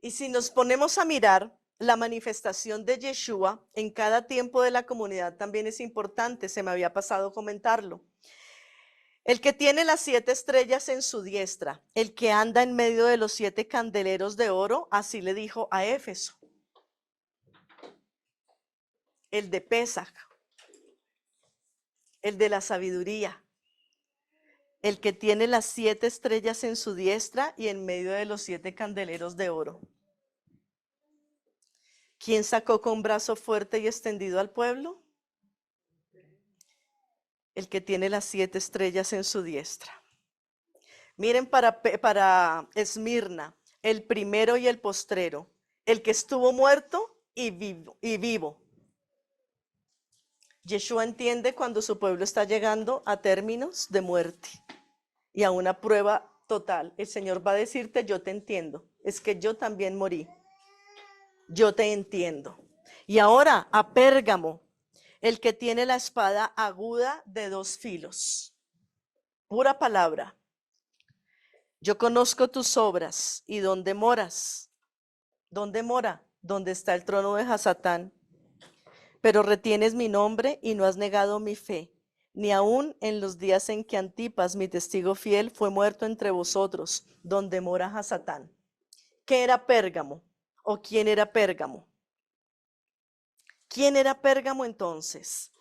Y si nos ponemos a mirar, la manifestación de Yeshua en cada tiempo de la comunidad también es importante, se me había pasado comentarlo. El que tiene las 7 estrellas en su diestra, el que anda en medio de los 7 candeleros de oro, así le dijo a Éfeso. El de Pesaj, el de la sabiduría, el que tiene las 7 estrellas en su diestra y en medio de los 7 candeleros de oro. ¿Quién sacó con brazo fuerte y extendido al pueblo? El que tiene las 7 estrellas en su diestra. Miren para Esmirna, el primero y el postrero, el que estuvo muerto y vivo. Yeshua entiende cuando su pueblo está llegando a términos de muerte y a una prueba total. El Señor va a decirte: yo te entiendo, es que yo también morí. Yo te entiendo. Y ahora a Pérgamo, el que tiene la espada aguda de 2 filos. Pura palabra. Yo conozco tus obras y dónde moras. ¿Dónde mora? Donde está el trono de Hasatán. Pero retienes mi nombre y no has negado mi fe, ni aun en los días en que Antipas, mi testigo fiel, fue muerto entre vosotros, donde mora Hasatán. ¿Qué era Pérgamo? ¿O quién era Pérgamo? ¿Quién era Pérgamo entonces?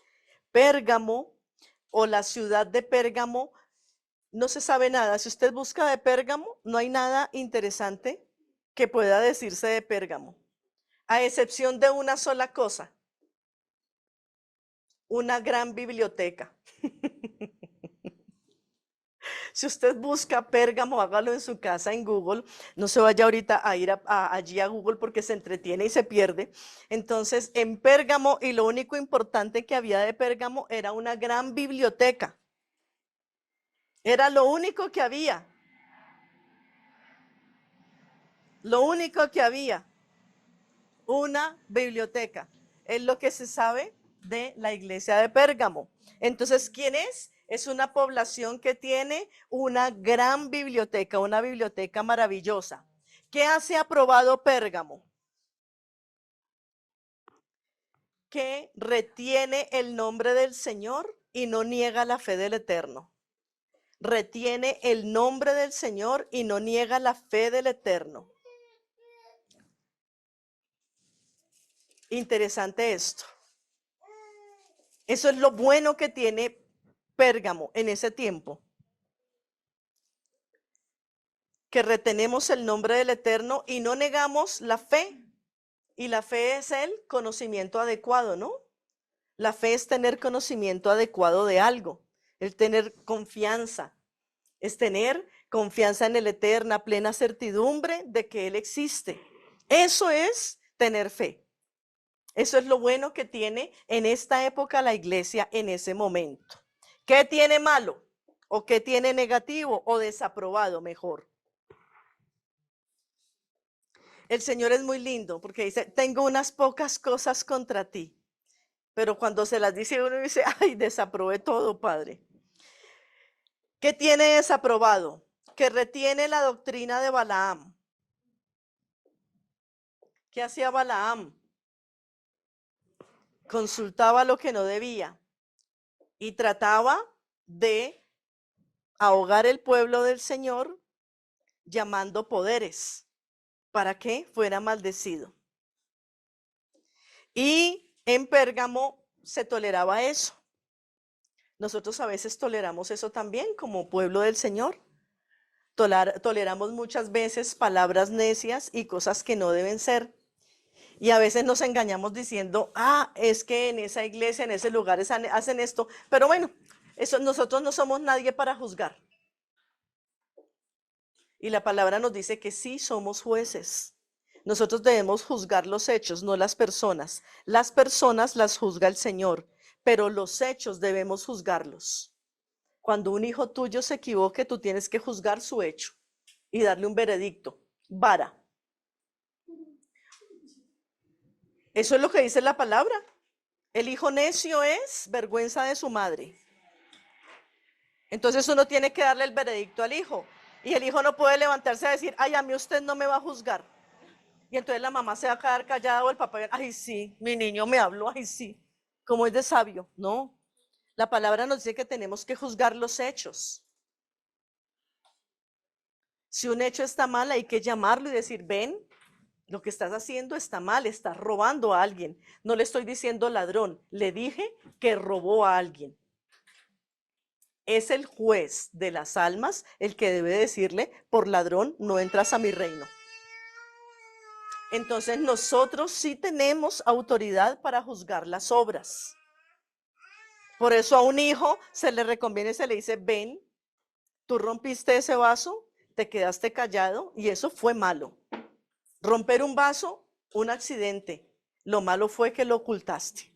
Pérgamo, o la ciudad de Pérgamo, no se sabe nada. Si usted busca de Pérgamo, no hay nada interesante que pueda decirse de Pérgamo, a excepción de una sola cosa: una gran biblioteca. Si usted busca Pérgamo, hágalo en su casa en Google. No se vaya ahorita a ir allí a Google porque se entretiene y se pierde. Entonces, en Pérgamo, y lo único importante que había de Pérgamo era una gran biblioteca. Era lo único que había. Lo único que había. Una biblioteca. Es lo que se sabe de la iglesia de Pérgamo. Entonces, ¿quién es? Es una población que tiene una gran biblioteca, una biblioteca maravillosa. ¿Qué hace aprobado Pérgamo? que retiene el nombre del Señor y no niega la fe del Eterno. Retiene el nombre del Señor y no niega la fe del Eterno. Interesante esto. Eso es lo bueno que tiene Pérgamo en ese tiempo. Que retenemos el nombre del Eterno y no negamos la fe. Y la fe es el conocimiento adecuado, ¿no? La fe es tener conocimiento adecuado de algo, el tener confianza, es tener confianza en el Eterno, plena certidumbre de que Él existe. Eso es tener fe. Eso es lo bueno que tiene en esta época la iglesia en ese momento. ¿Qué tiene malo? ¿O qué tiene negativo o desaprobado mejor? El Señor es muy lindo porque dice, tengo unas pocas cosas contra ti. Pero cuando se las dice uno dice, ay, desaprobé todo, Padre. ¿Qué tiene desaprobado? Que retiene la doctrina de Balaam. ¿Qué hacía Balaam? Consultaba lo que no debía y trataba de ahogar el pueblo del Señor llamando poderes para que fuera maldecido. Y en Pérgamo se toleraba eso. Nosotros a veces toleramos eso también como pueblo del Señor. Toleramos muchas veces palabras necias y cosas que no deben ser. Y a veces nos engañamos diciendo, es que en esa iglesia, en ese lugar hacen esto. Pero bueno, eso, nosotros no somos nadie para juzgar. Y la palabra nos dice que sí somos jueces. Nosotros debemos juzgar los hechos, no las personas. Las personas las juzga el Señor, pero los hechos debemos juzgarlos. Cuando un hijo tuyo se equivoque, tú tienes que juzgar su hecho y darle un veredicto. Vara. Eso es lo que dice la palabra. El hijo necio es vergüenza de su madre. Entonces uno tiene que darle el veredicto al hijo. Y el hijo no puede levantarse a decir, ay, a mí usted no me va a juzgar. Y entonces la mamá se va a quedar callada o el papá, ay, sí, mi niño me habló, ay, sí. Como es de sabio. No. La palabra nos dice que tenemos que juzgar los hechos. Si un hecho está mal, hay que llamarlo y decir, ven, lo que estás haciendo está mal, estás robando a alguien. No le estoy diciendo ladrón, le dije que robó a alguien. Es el juez de las almas el que debe decirle, por ladrón no entras a mi reino. Entonces nosotros sí tenemos autoridad para juzgar las obras. Por eso a un hijo se le reconviene, se le dice, ven, tú rompiste ese vaso, te quedaste callado y eso fue malo. Romper un vaso, un accidente. Lo malo fue que lo ocultaste.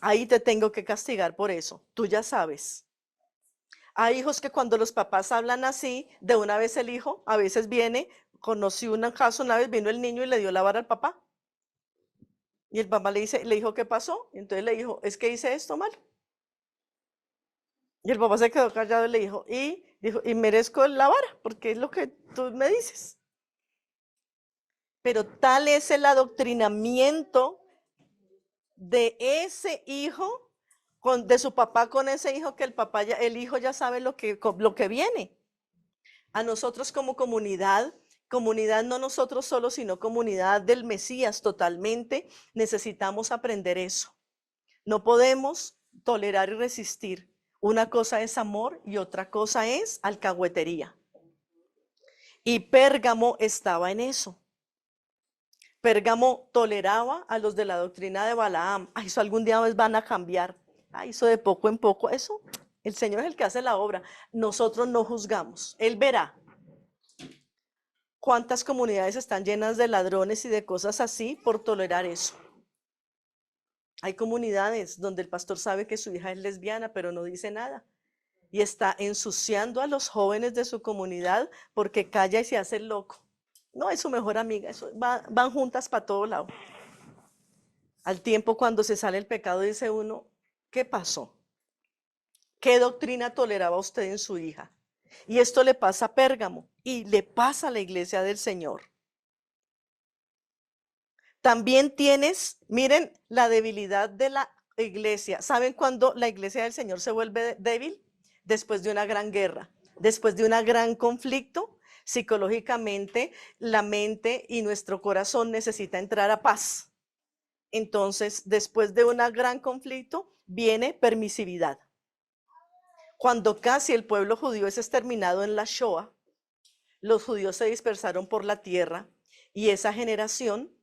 Ahí te tengo que castigar por eso. Tú ya sabes. Hay hijos que cuando los papás hablan así, de una vez el hijo, a veces viene, conocí un caso, una vez vino el niño y le dio la vara al papá. Y el papá le dijo, ¿qué pasó? Y entonces le dijo, es que hice esto mal. Y el papá se quedó callado y le dijo, y merezco la vara, porque es lo que tú me dices. Pero tal es el adoctrinamiento de ese hijo, de su papá con ese hijo, que el hijo ya sabe lo que viene. A nosotros como comunidad no nosotros solos, sino comunidad del Mesías totalmente, necesitamos aprender eso. No podemos tolerar y resistir. Una cosa es amor y otra cosa es alcahuetería. Y Pérgamo estaba en eso. Pérgamo toleraba a los de la doctrina de Balaam. Eso algún día van a cambiar. Eso de poco en poco. Eso, el Señor es el que hace la obra. Nosotros no juzgamos. Él verá cuántas comunidades están llenas de ladrones y de cosas así por tolerar eso. Hay comunidades donde el pastor sabe que su hija es lesbiana, pero no dice nada. Y está ensuciando a los jóvenes de su comunidad porque calla y se hace el loco. No, es su mejor amiga, van juntas para todo lado. Al tiempo, cuando se sale el pecado, dice uno, ¿qué pasó? ¿Qué doctrina toleraba usted en su hija? Y esto le pasa a Pérgamo y le pasa a la iglesia del Señor. También tienes, miren, la debilidad de la iglesia. ¿Saben cuándo la iglesia del Señor se vuelve débil? Después de una gran guerra, después de un gran conflicto. Psicológicamente, la mente y nuestro corazón necesita entrar a paz. Entonces, después de un gran conflicto, viene permisividad. Cuando casi el pueblo judío es exterminado en la Shoah, los judíos se dispersaron por la tierra y esa generación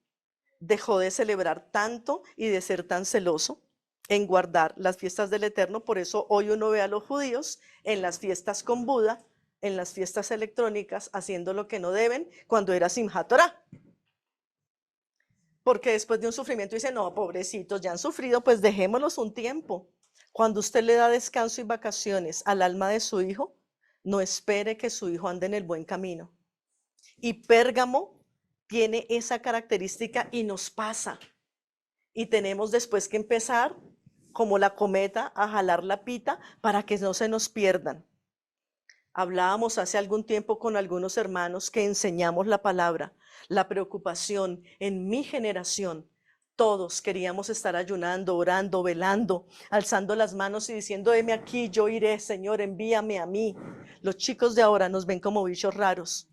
dejó de celebrar tanto y de ser tan celoso en guardar las fiestas del Eterno. Por eso hoy uno ve a los judíos en las fiestas con Buda, en las fiestas electrónicas, haciendo lo que no deben cuando era Simchat Torah. Porque después de un sufrimiento dice, no, pobrecitos, ya han sufrido, pues dejémoslos un tiempo. Cuando usted le da descanso y vacaciones al alma de su hijo, no espere que su hijo ande en el buen camino. Y Pérgamo tiene esa característica y nos pasa. Y tenemos después que empezar, como la cometa, a jalar la pita para que no se nos pierdan. Hablábamos hace algún tiempo con algunos hermanos que enseñamos la palabra, la preocupación en mi generación. Todos queríamos estar ayunando, orando, velando, alzando las manos y diciendo, heme aquí, yo iré, Señor, envíame a mí. Los chicos de ahora nos ven como bichos raros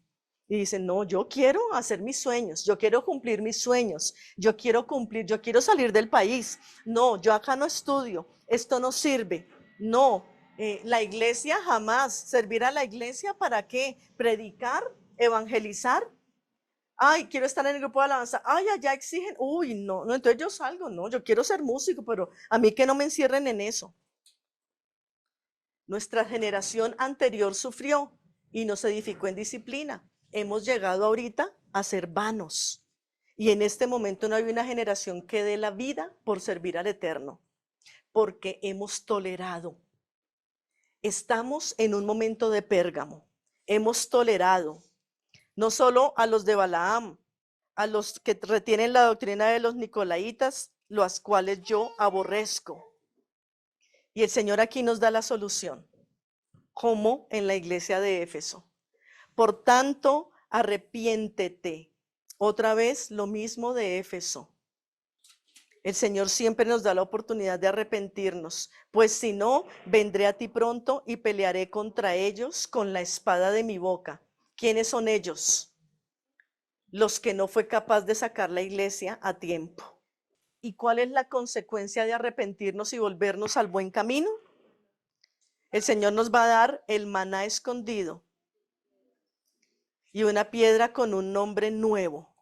y dicen, no, yo quiero hacer mis sueños, yo quiero cumplir mis sueños, yo quiero salir del país. No, yo acá no estudio, esto no sirve. No, la iglesia jamás. ¿Servir a la iglesia para qué? Predicar, evangelizar. Ay, quiero estar en el grupo de alabanza. Ay, allá exigen. Uy, no, no, entonces yo salgo. No, yo quiero ser músico, pero a mí que no me encierren en eso. Nuestra generación anterior sufrió y nos edificó en disciplina. Hemos llegado ahorita a ser vanos. Y en este momento no hay una generación que dé la vida por servir al Eterno, porque hemos tolerado. Estamos en un momento de Pérgamo. Hemos tolerado no solo a los de Balaam, a los que retienen la doctrina de los nicolaitas, los cuales yo aborrezco. Y el Señor aquí nos da la solución, como en la iglesia de Éfeso. Por tanto, arrepiéntete. Otra vez lo mismo de Éfeso. El Señor siempre nos da la oportunidad de arrepentirnos, pues si no, vendré a ti pronto y pelearé contra ellos con la espada de mi boca. ¿Quiénes son ellos? Los que no fue capaz de sacar la iglesia a tiempo. ¿Y cuál es la consecuencia de arrepentirnos y volvernos al buen camino? El Señor nos va a dar el maná escondido y una piedra con un nombre nuevo.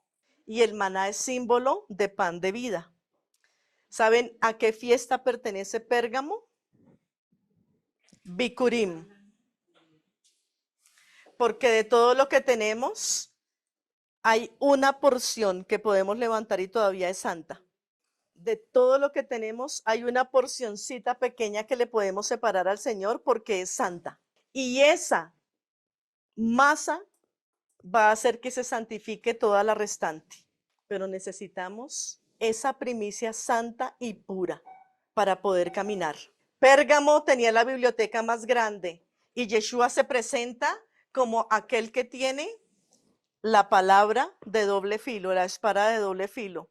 Y el maná es símbolo de pan de vida. ¿Saben a qué fiesta pertenece Pérgamo? Bikurim. Porque de todo lo que tenemos, hay una porción que podemos levantar y todavía es santa. De todo lo que tenemos, hay una porcioncita pequeña que le podemos separar al Señor porque es santa. Y esa masa va a hacer que se santifique toda la restante. Pero necesitamos esa primicia santa y pura para poder caminar. Pérgamo tenía la biblioteca más grande y Yeshua se presenta como aquel que tiene la palabra de doble filo, la espada de doble filo.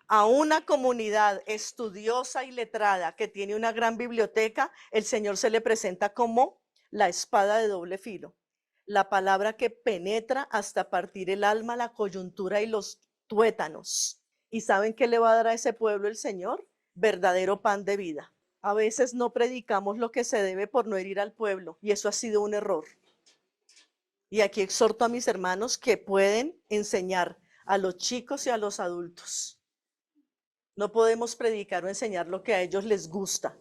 A una comunidad estudiosa y letrada que tiene una gran biblioteca, el Señor se le presenta como la espada de doble filo, la palabra que penetra hasta partir el alma, la coyuntura y los tuétanos. ¿Y saben qué le va a dar a ese pueblo el Señor? Verdadero pan de vida. A veces no predicamos lo que se debe por no herir al pueblo, y eso ha sido un error. Y aquí exhorto a mis hermanos que pueden enseñar a los chicos y a los adultos. No podemos predicar o enseñar lo que a ellos les gusta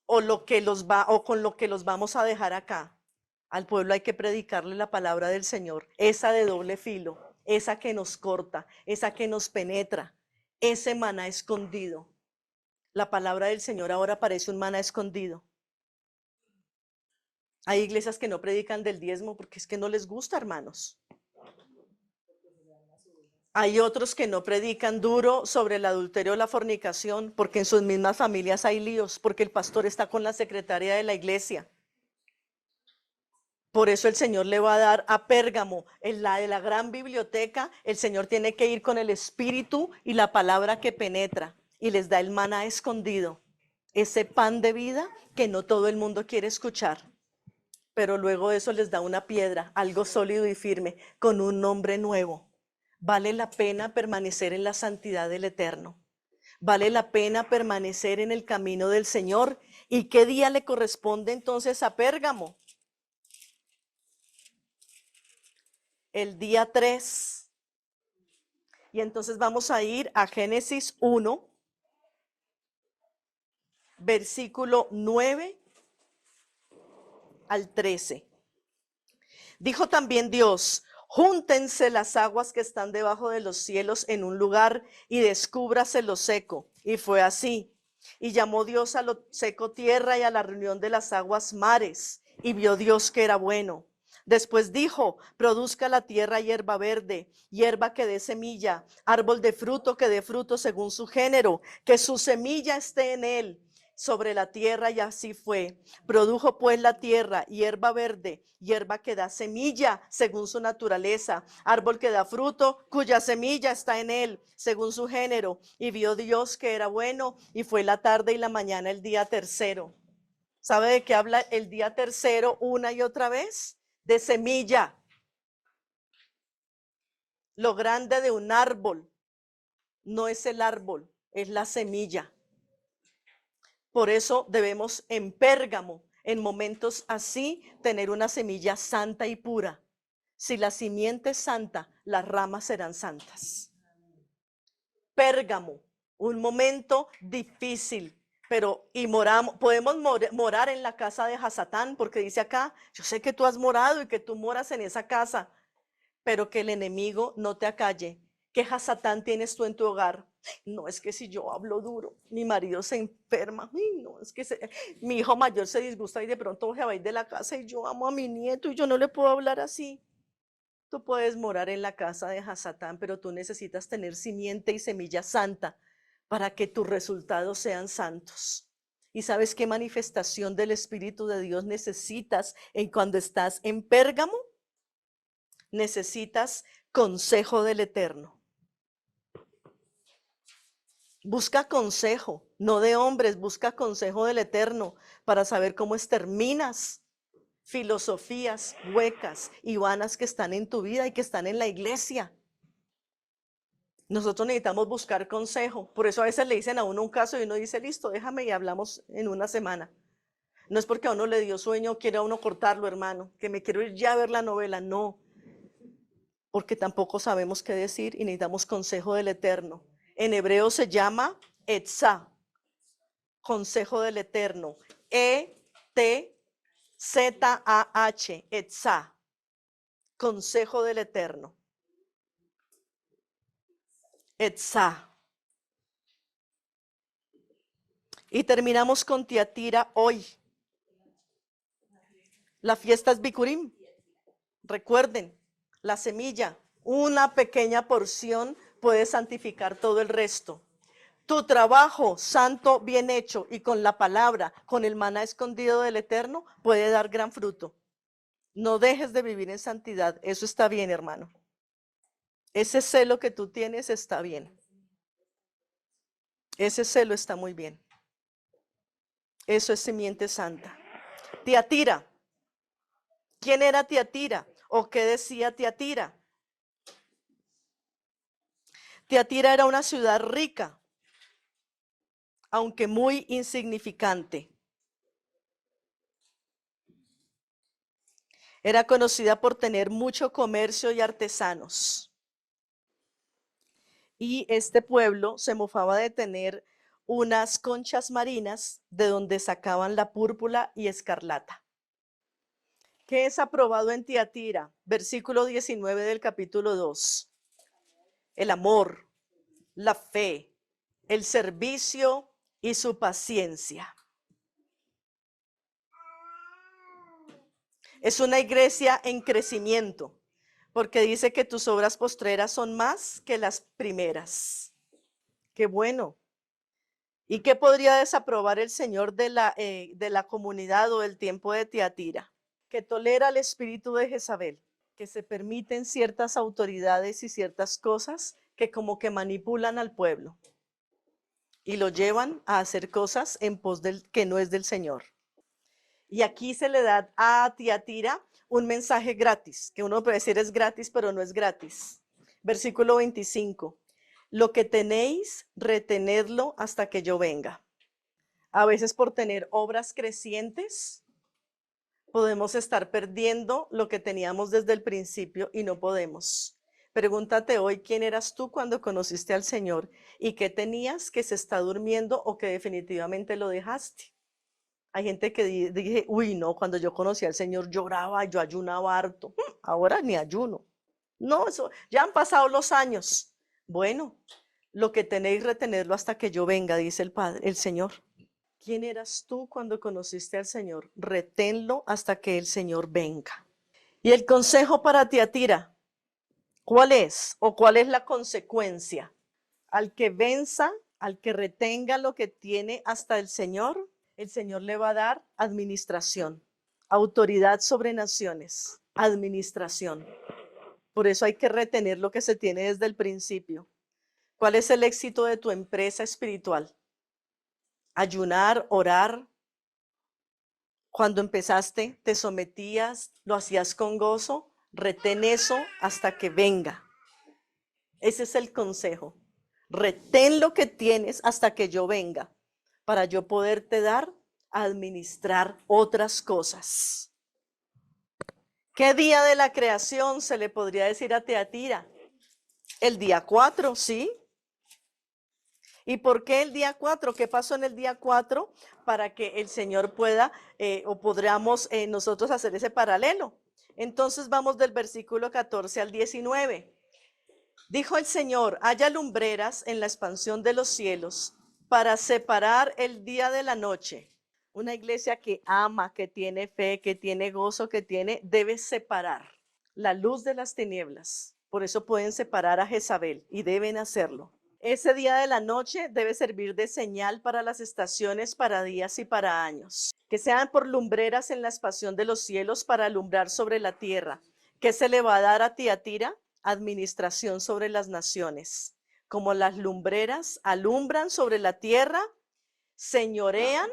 o con lo que los vamos a dejar acá. Al pueblo hay que predicarle la palabra del Señor, esa de doble filo, esa que nos corta, esa que nos penetra, ese maná escondido. La palabra del Señor ahora parece un maná escondido. Hay iglesias que no predican del diezmo porque es que no les gusta, hermanos. Hay otros que no predican duro sobre el adulterio o la fornicación porque en sus mismas familias hay líos, porque el pastor está con la secretaria de la iglesia. Por eso el Señor le va a dar a Pérgamo, en la de la gran biblioteca, el Señor tiene que ir con el Espíritu y la palabra que penetra y les da el maná escondido, ese pan de vida que no todo el mundo quiere escuchar, pero luego eso les da una piedra, algo sólido y firme, con un nombre nuevo. Vale la pena permanecer en la santidad del Eterno. Vale la pena permanecer en el camino del Señor. ¿Y qué día le corresponde entonces a Pérgamo? El día 3. Y entonces vamos a ir a Génesis 1, versículo 9 al 13. Dijo también Dios: júntense las aguas que están debajo de los cielos en un lugar y descúbrase lo seco. Y fue así. Y llamó Dios a lo seco tierra y a la reunión de las aguas mares. Y vio Dios que era bueno. Después dijo: produzca la tierra hierba verde, hierba que dé semilla, árbol de fruto que dé fruto según su género, que su semilla esté en él sobre la tierra. Y así fue. Produjo pues la tierra hierba verde, hierba que da semilla según su naturaleza, árbol que da fruto cuya semilla está en él según su género. Y vio Dios que era bueno, y fue la tarde y la mañana el día tercero. ¿Sabe de qué habla el día tercero una y otra vez? De semilla. Lo grande de un árbol no es el árbol, es la semilla. Por eso debemos en Pérgamo, en momentos así, tener una semilla santa y pura. Si la simiente es santa, las ramas serán santas. Pérgamo, un momento difícil, pero podemos morar en la casa de Hasatán, porque dice acá: yo sé que tú has morado y que tú moras en esa casa, pero que el enemigo no te acalle. ¿Qué Hasatán tienes tú en tu hogar? No, es que si yo hablo duro, mi marido se enferma. No, es que mi hijo mayor se disgusta y de pronto se va a ir de la casa, y yo amo a mi nieto y yo no le puedo hablar así. Tú puedes morar en la casa de Hasatán, pero tú necesitas tener simiente y semilla santa para que tus resultados sean santos. ¿Y sabes qué manifestación del Espíritu de Dios necesitas cuando estás en Pérgamo? Necesitas consejo del Eterno. Busca consejo, no de hombres, busca consejo del Eterno para saber cómo exterminas filosofías huecas y vanas que están en tu vida y que están en la iglesia. Nosotros necesitamos buscar consejo. Por eso a veces le dicen a uno un caso y uno dice: listo, déjame y hablamos en una semana. No es porque a uno le dio sueño o quiere a uno cortarlo, hermano, que me quiero ir ya a ver la novela. No, porque tampoco sabemos qué decir y necesitamos consejo del Eterno. En hebreo se llama Etzá, consejo del Eterno. E-T-Z-A-H, Etzá, consejo del Eterno. Etzá. Y terminamos con Tiatira hoy. La fiesta es Bikurim. Recuerden, la semilla, una pequeña porción puede santificar todo el resto. Tu trabajo santo, bien hecho y con la palabra, con el maná escondido del Eterno, puede dar gran fruto. No dejes de vivir en santidad. Eso está bien, hermano. Ese celo que tú tienes está bien. Ese celo está muy bien. Eso es simiente santa. Tiatira. ¿Quién era Tiatira? ¿O qué decía Tiatira? Tiatira era una ciudad rica, aunque muy insignificante. Era conocida por tener mucho comercio y artesanos. Y este pueblo se mofaba de tener unas conchas marinas de donde sacaban la púrpura y escarlata. ¿Qué es aprobado en Tiatira? Versículo 19 del capítulo 2. El amor, la fe, el servicio y su paciencia. Es una iglesia en crecimiento, porque dice que tus obras postreras son más que las primeras. Qué bueno. ¿Y qué podría desaprobar el Señor de la comunidad o del tiempo de Tiatira? que tolera el espíritu de Jezabel, que se permiten ciertas autoridades y ciertas cosas que como que manipulan al pueblo y lo llevan a hacer cosas en pos del que no es del Señor. Y aquí se le da a Tiatira un mensaje gratis, que uno puede decir es gratis, pero no es gratis. Versículo 25. Lo que tenéis, retenedlo hasta que yo venga. A veces por tener obras crecientes, podemos estar perdiendo lo que teníamos desde el principio y no podemos. Pregúntate hoy quién eras tú cuando conociste al Señor y qué tenías que se está durmiendo o que definitivamente lo dejaste. Hay gente que dije, uy, no, cuando yo conocí al Señor lloraba, yo ayunaba harto. Ahora ni ayuno. No, eso, ya han pasado los años. Bueno, lo que tenéis, retenerlo hasta que yo venga, dice el Padre, el Señor. ¿Quién eras tú cuando conociste al Señor? Reténlo hasta que el Señor venga. Y el consejo para Tiatira, ¿cuál es? ¿O cuál es la consecuencia? Al que venza, al que retenga lo que tiene hasta el Señor le va a dar administración, autoridad sobre naciones, administración. Por eso hay que retener lo que se tiene desde el principio. ¿Cuál es el éxito de tu empresa espiritual? Ayunar, orar. Cuando empezaste, te sometías, lo hacías con gozo. Retén eso hasta que venga. Ese es el consejo. Retén lo que tienes hasta que yo venga, para yo poderte dar a administrar otras cosas. ¿Qué día de la creación se le podría decir a Tiatira? El día 4, ¿sí? ¿Y por qué el día 4? ¿Qué pasó en el día 4? Para que el Señor pueda o podamos nosotros hacer ese paralelo. Entonces vamos del versículo 14 al 19. Dijo el Señor, haya lumbreras en la expansión de los cielos para separar el día de la noche. Una iglesia que ama, que tiene fe, que tiene gozo, debe separar la luz de las tinieblas. Por eso pueden separar a Jezabel y deben hacerlo. Ese día de la noche debe servir de señal para las estaciones, para días y para años. Que sean por lumbreras en la expansión de los cielos para alumbrar sobre la tierra. ¿Qué se le va a dar a Tiatira? Administración sobre las naciones. Como las lumbreras alumbran sobre la tierra, señorean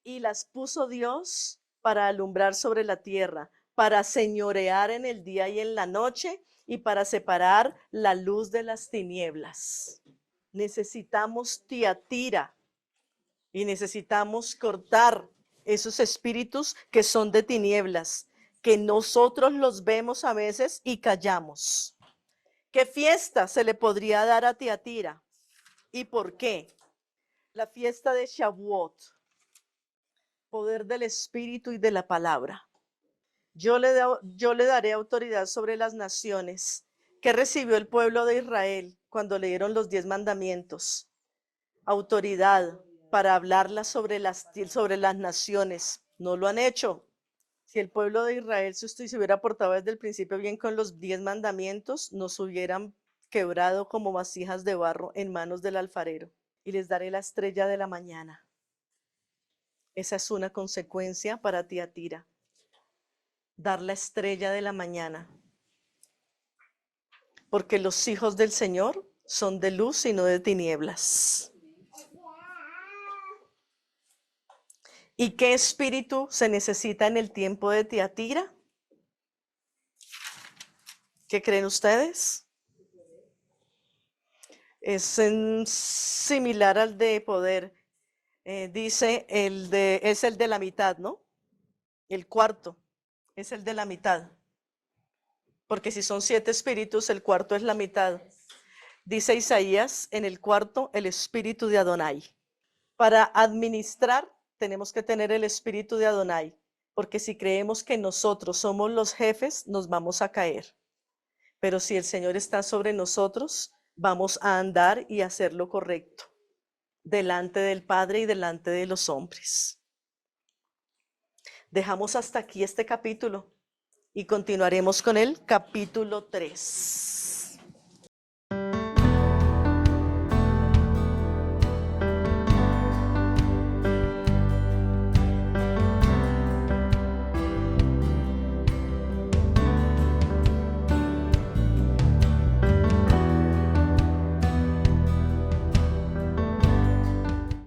y las puso Dios para alumbrar sobre la tierra, para señorear en el día y en la noche y para separar la luz de las tinieblas. Necesitamos Tiatira y necesitamos cortar esos espíritus que son de tinieblas, que nosotros los vemos a veces y callamos. ¿Qué fiesta se le podría dar a Tiatira? ¿Y por qué? La fiesta de Shavuot, poder del Espíritu y de la palabra. Yo le daré autoridad sobre las naciones. ¿Qué recibió el pueblo de Israel cuando leyeron los 10 mandamientos? Autoridad para hablarlas sobre las naciones. No lo han hecho. Si el pueblo de Israel se hubiera portado desde el principio bien con los 10 mandamientos, nos hubieran quebrado como vasijas de barro en manos del alfarero. Y les daré la estrella de la mañana. Esa es una consecuencia para Tiatira. Dar la estrella de la mañana. Porque los hijos del Señor son de luz y no de tinieblas. ¿Y qué espíritu se necesita en el tiempo de Tiatira? ¿Qué creen ustedes? Es similar al de poder. Dice es el de la mitad, ¿no? El cuarto es el de la mitad. Porque si son 7 espíritus, el cuarto es la mitad. Dice Isaías, en el cuarto, el espíritu de Adonai. Para administrar, tenemos que tener el espíritu de Adonai. Porque si creemos que nosotros somos los jefes, nos vamos a caer. Pero si el Señor está sobre nosotros, vamos a andar y hacer lo correcto delante del Padre y delante de los hombres. Dejamos hasta aquí este capítulo y continuaremos con el capítulo 3.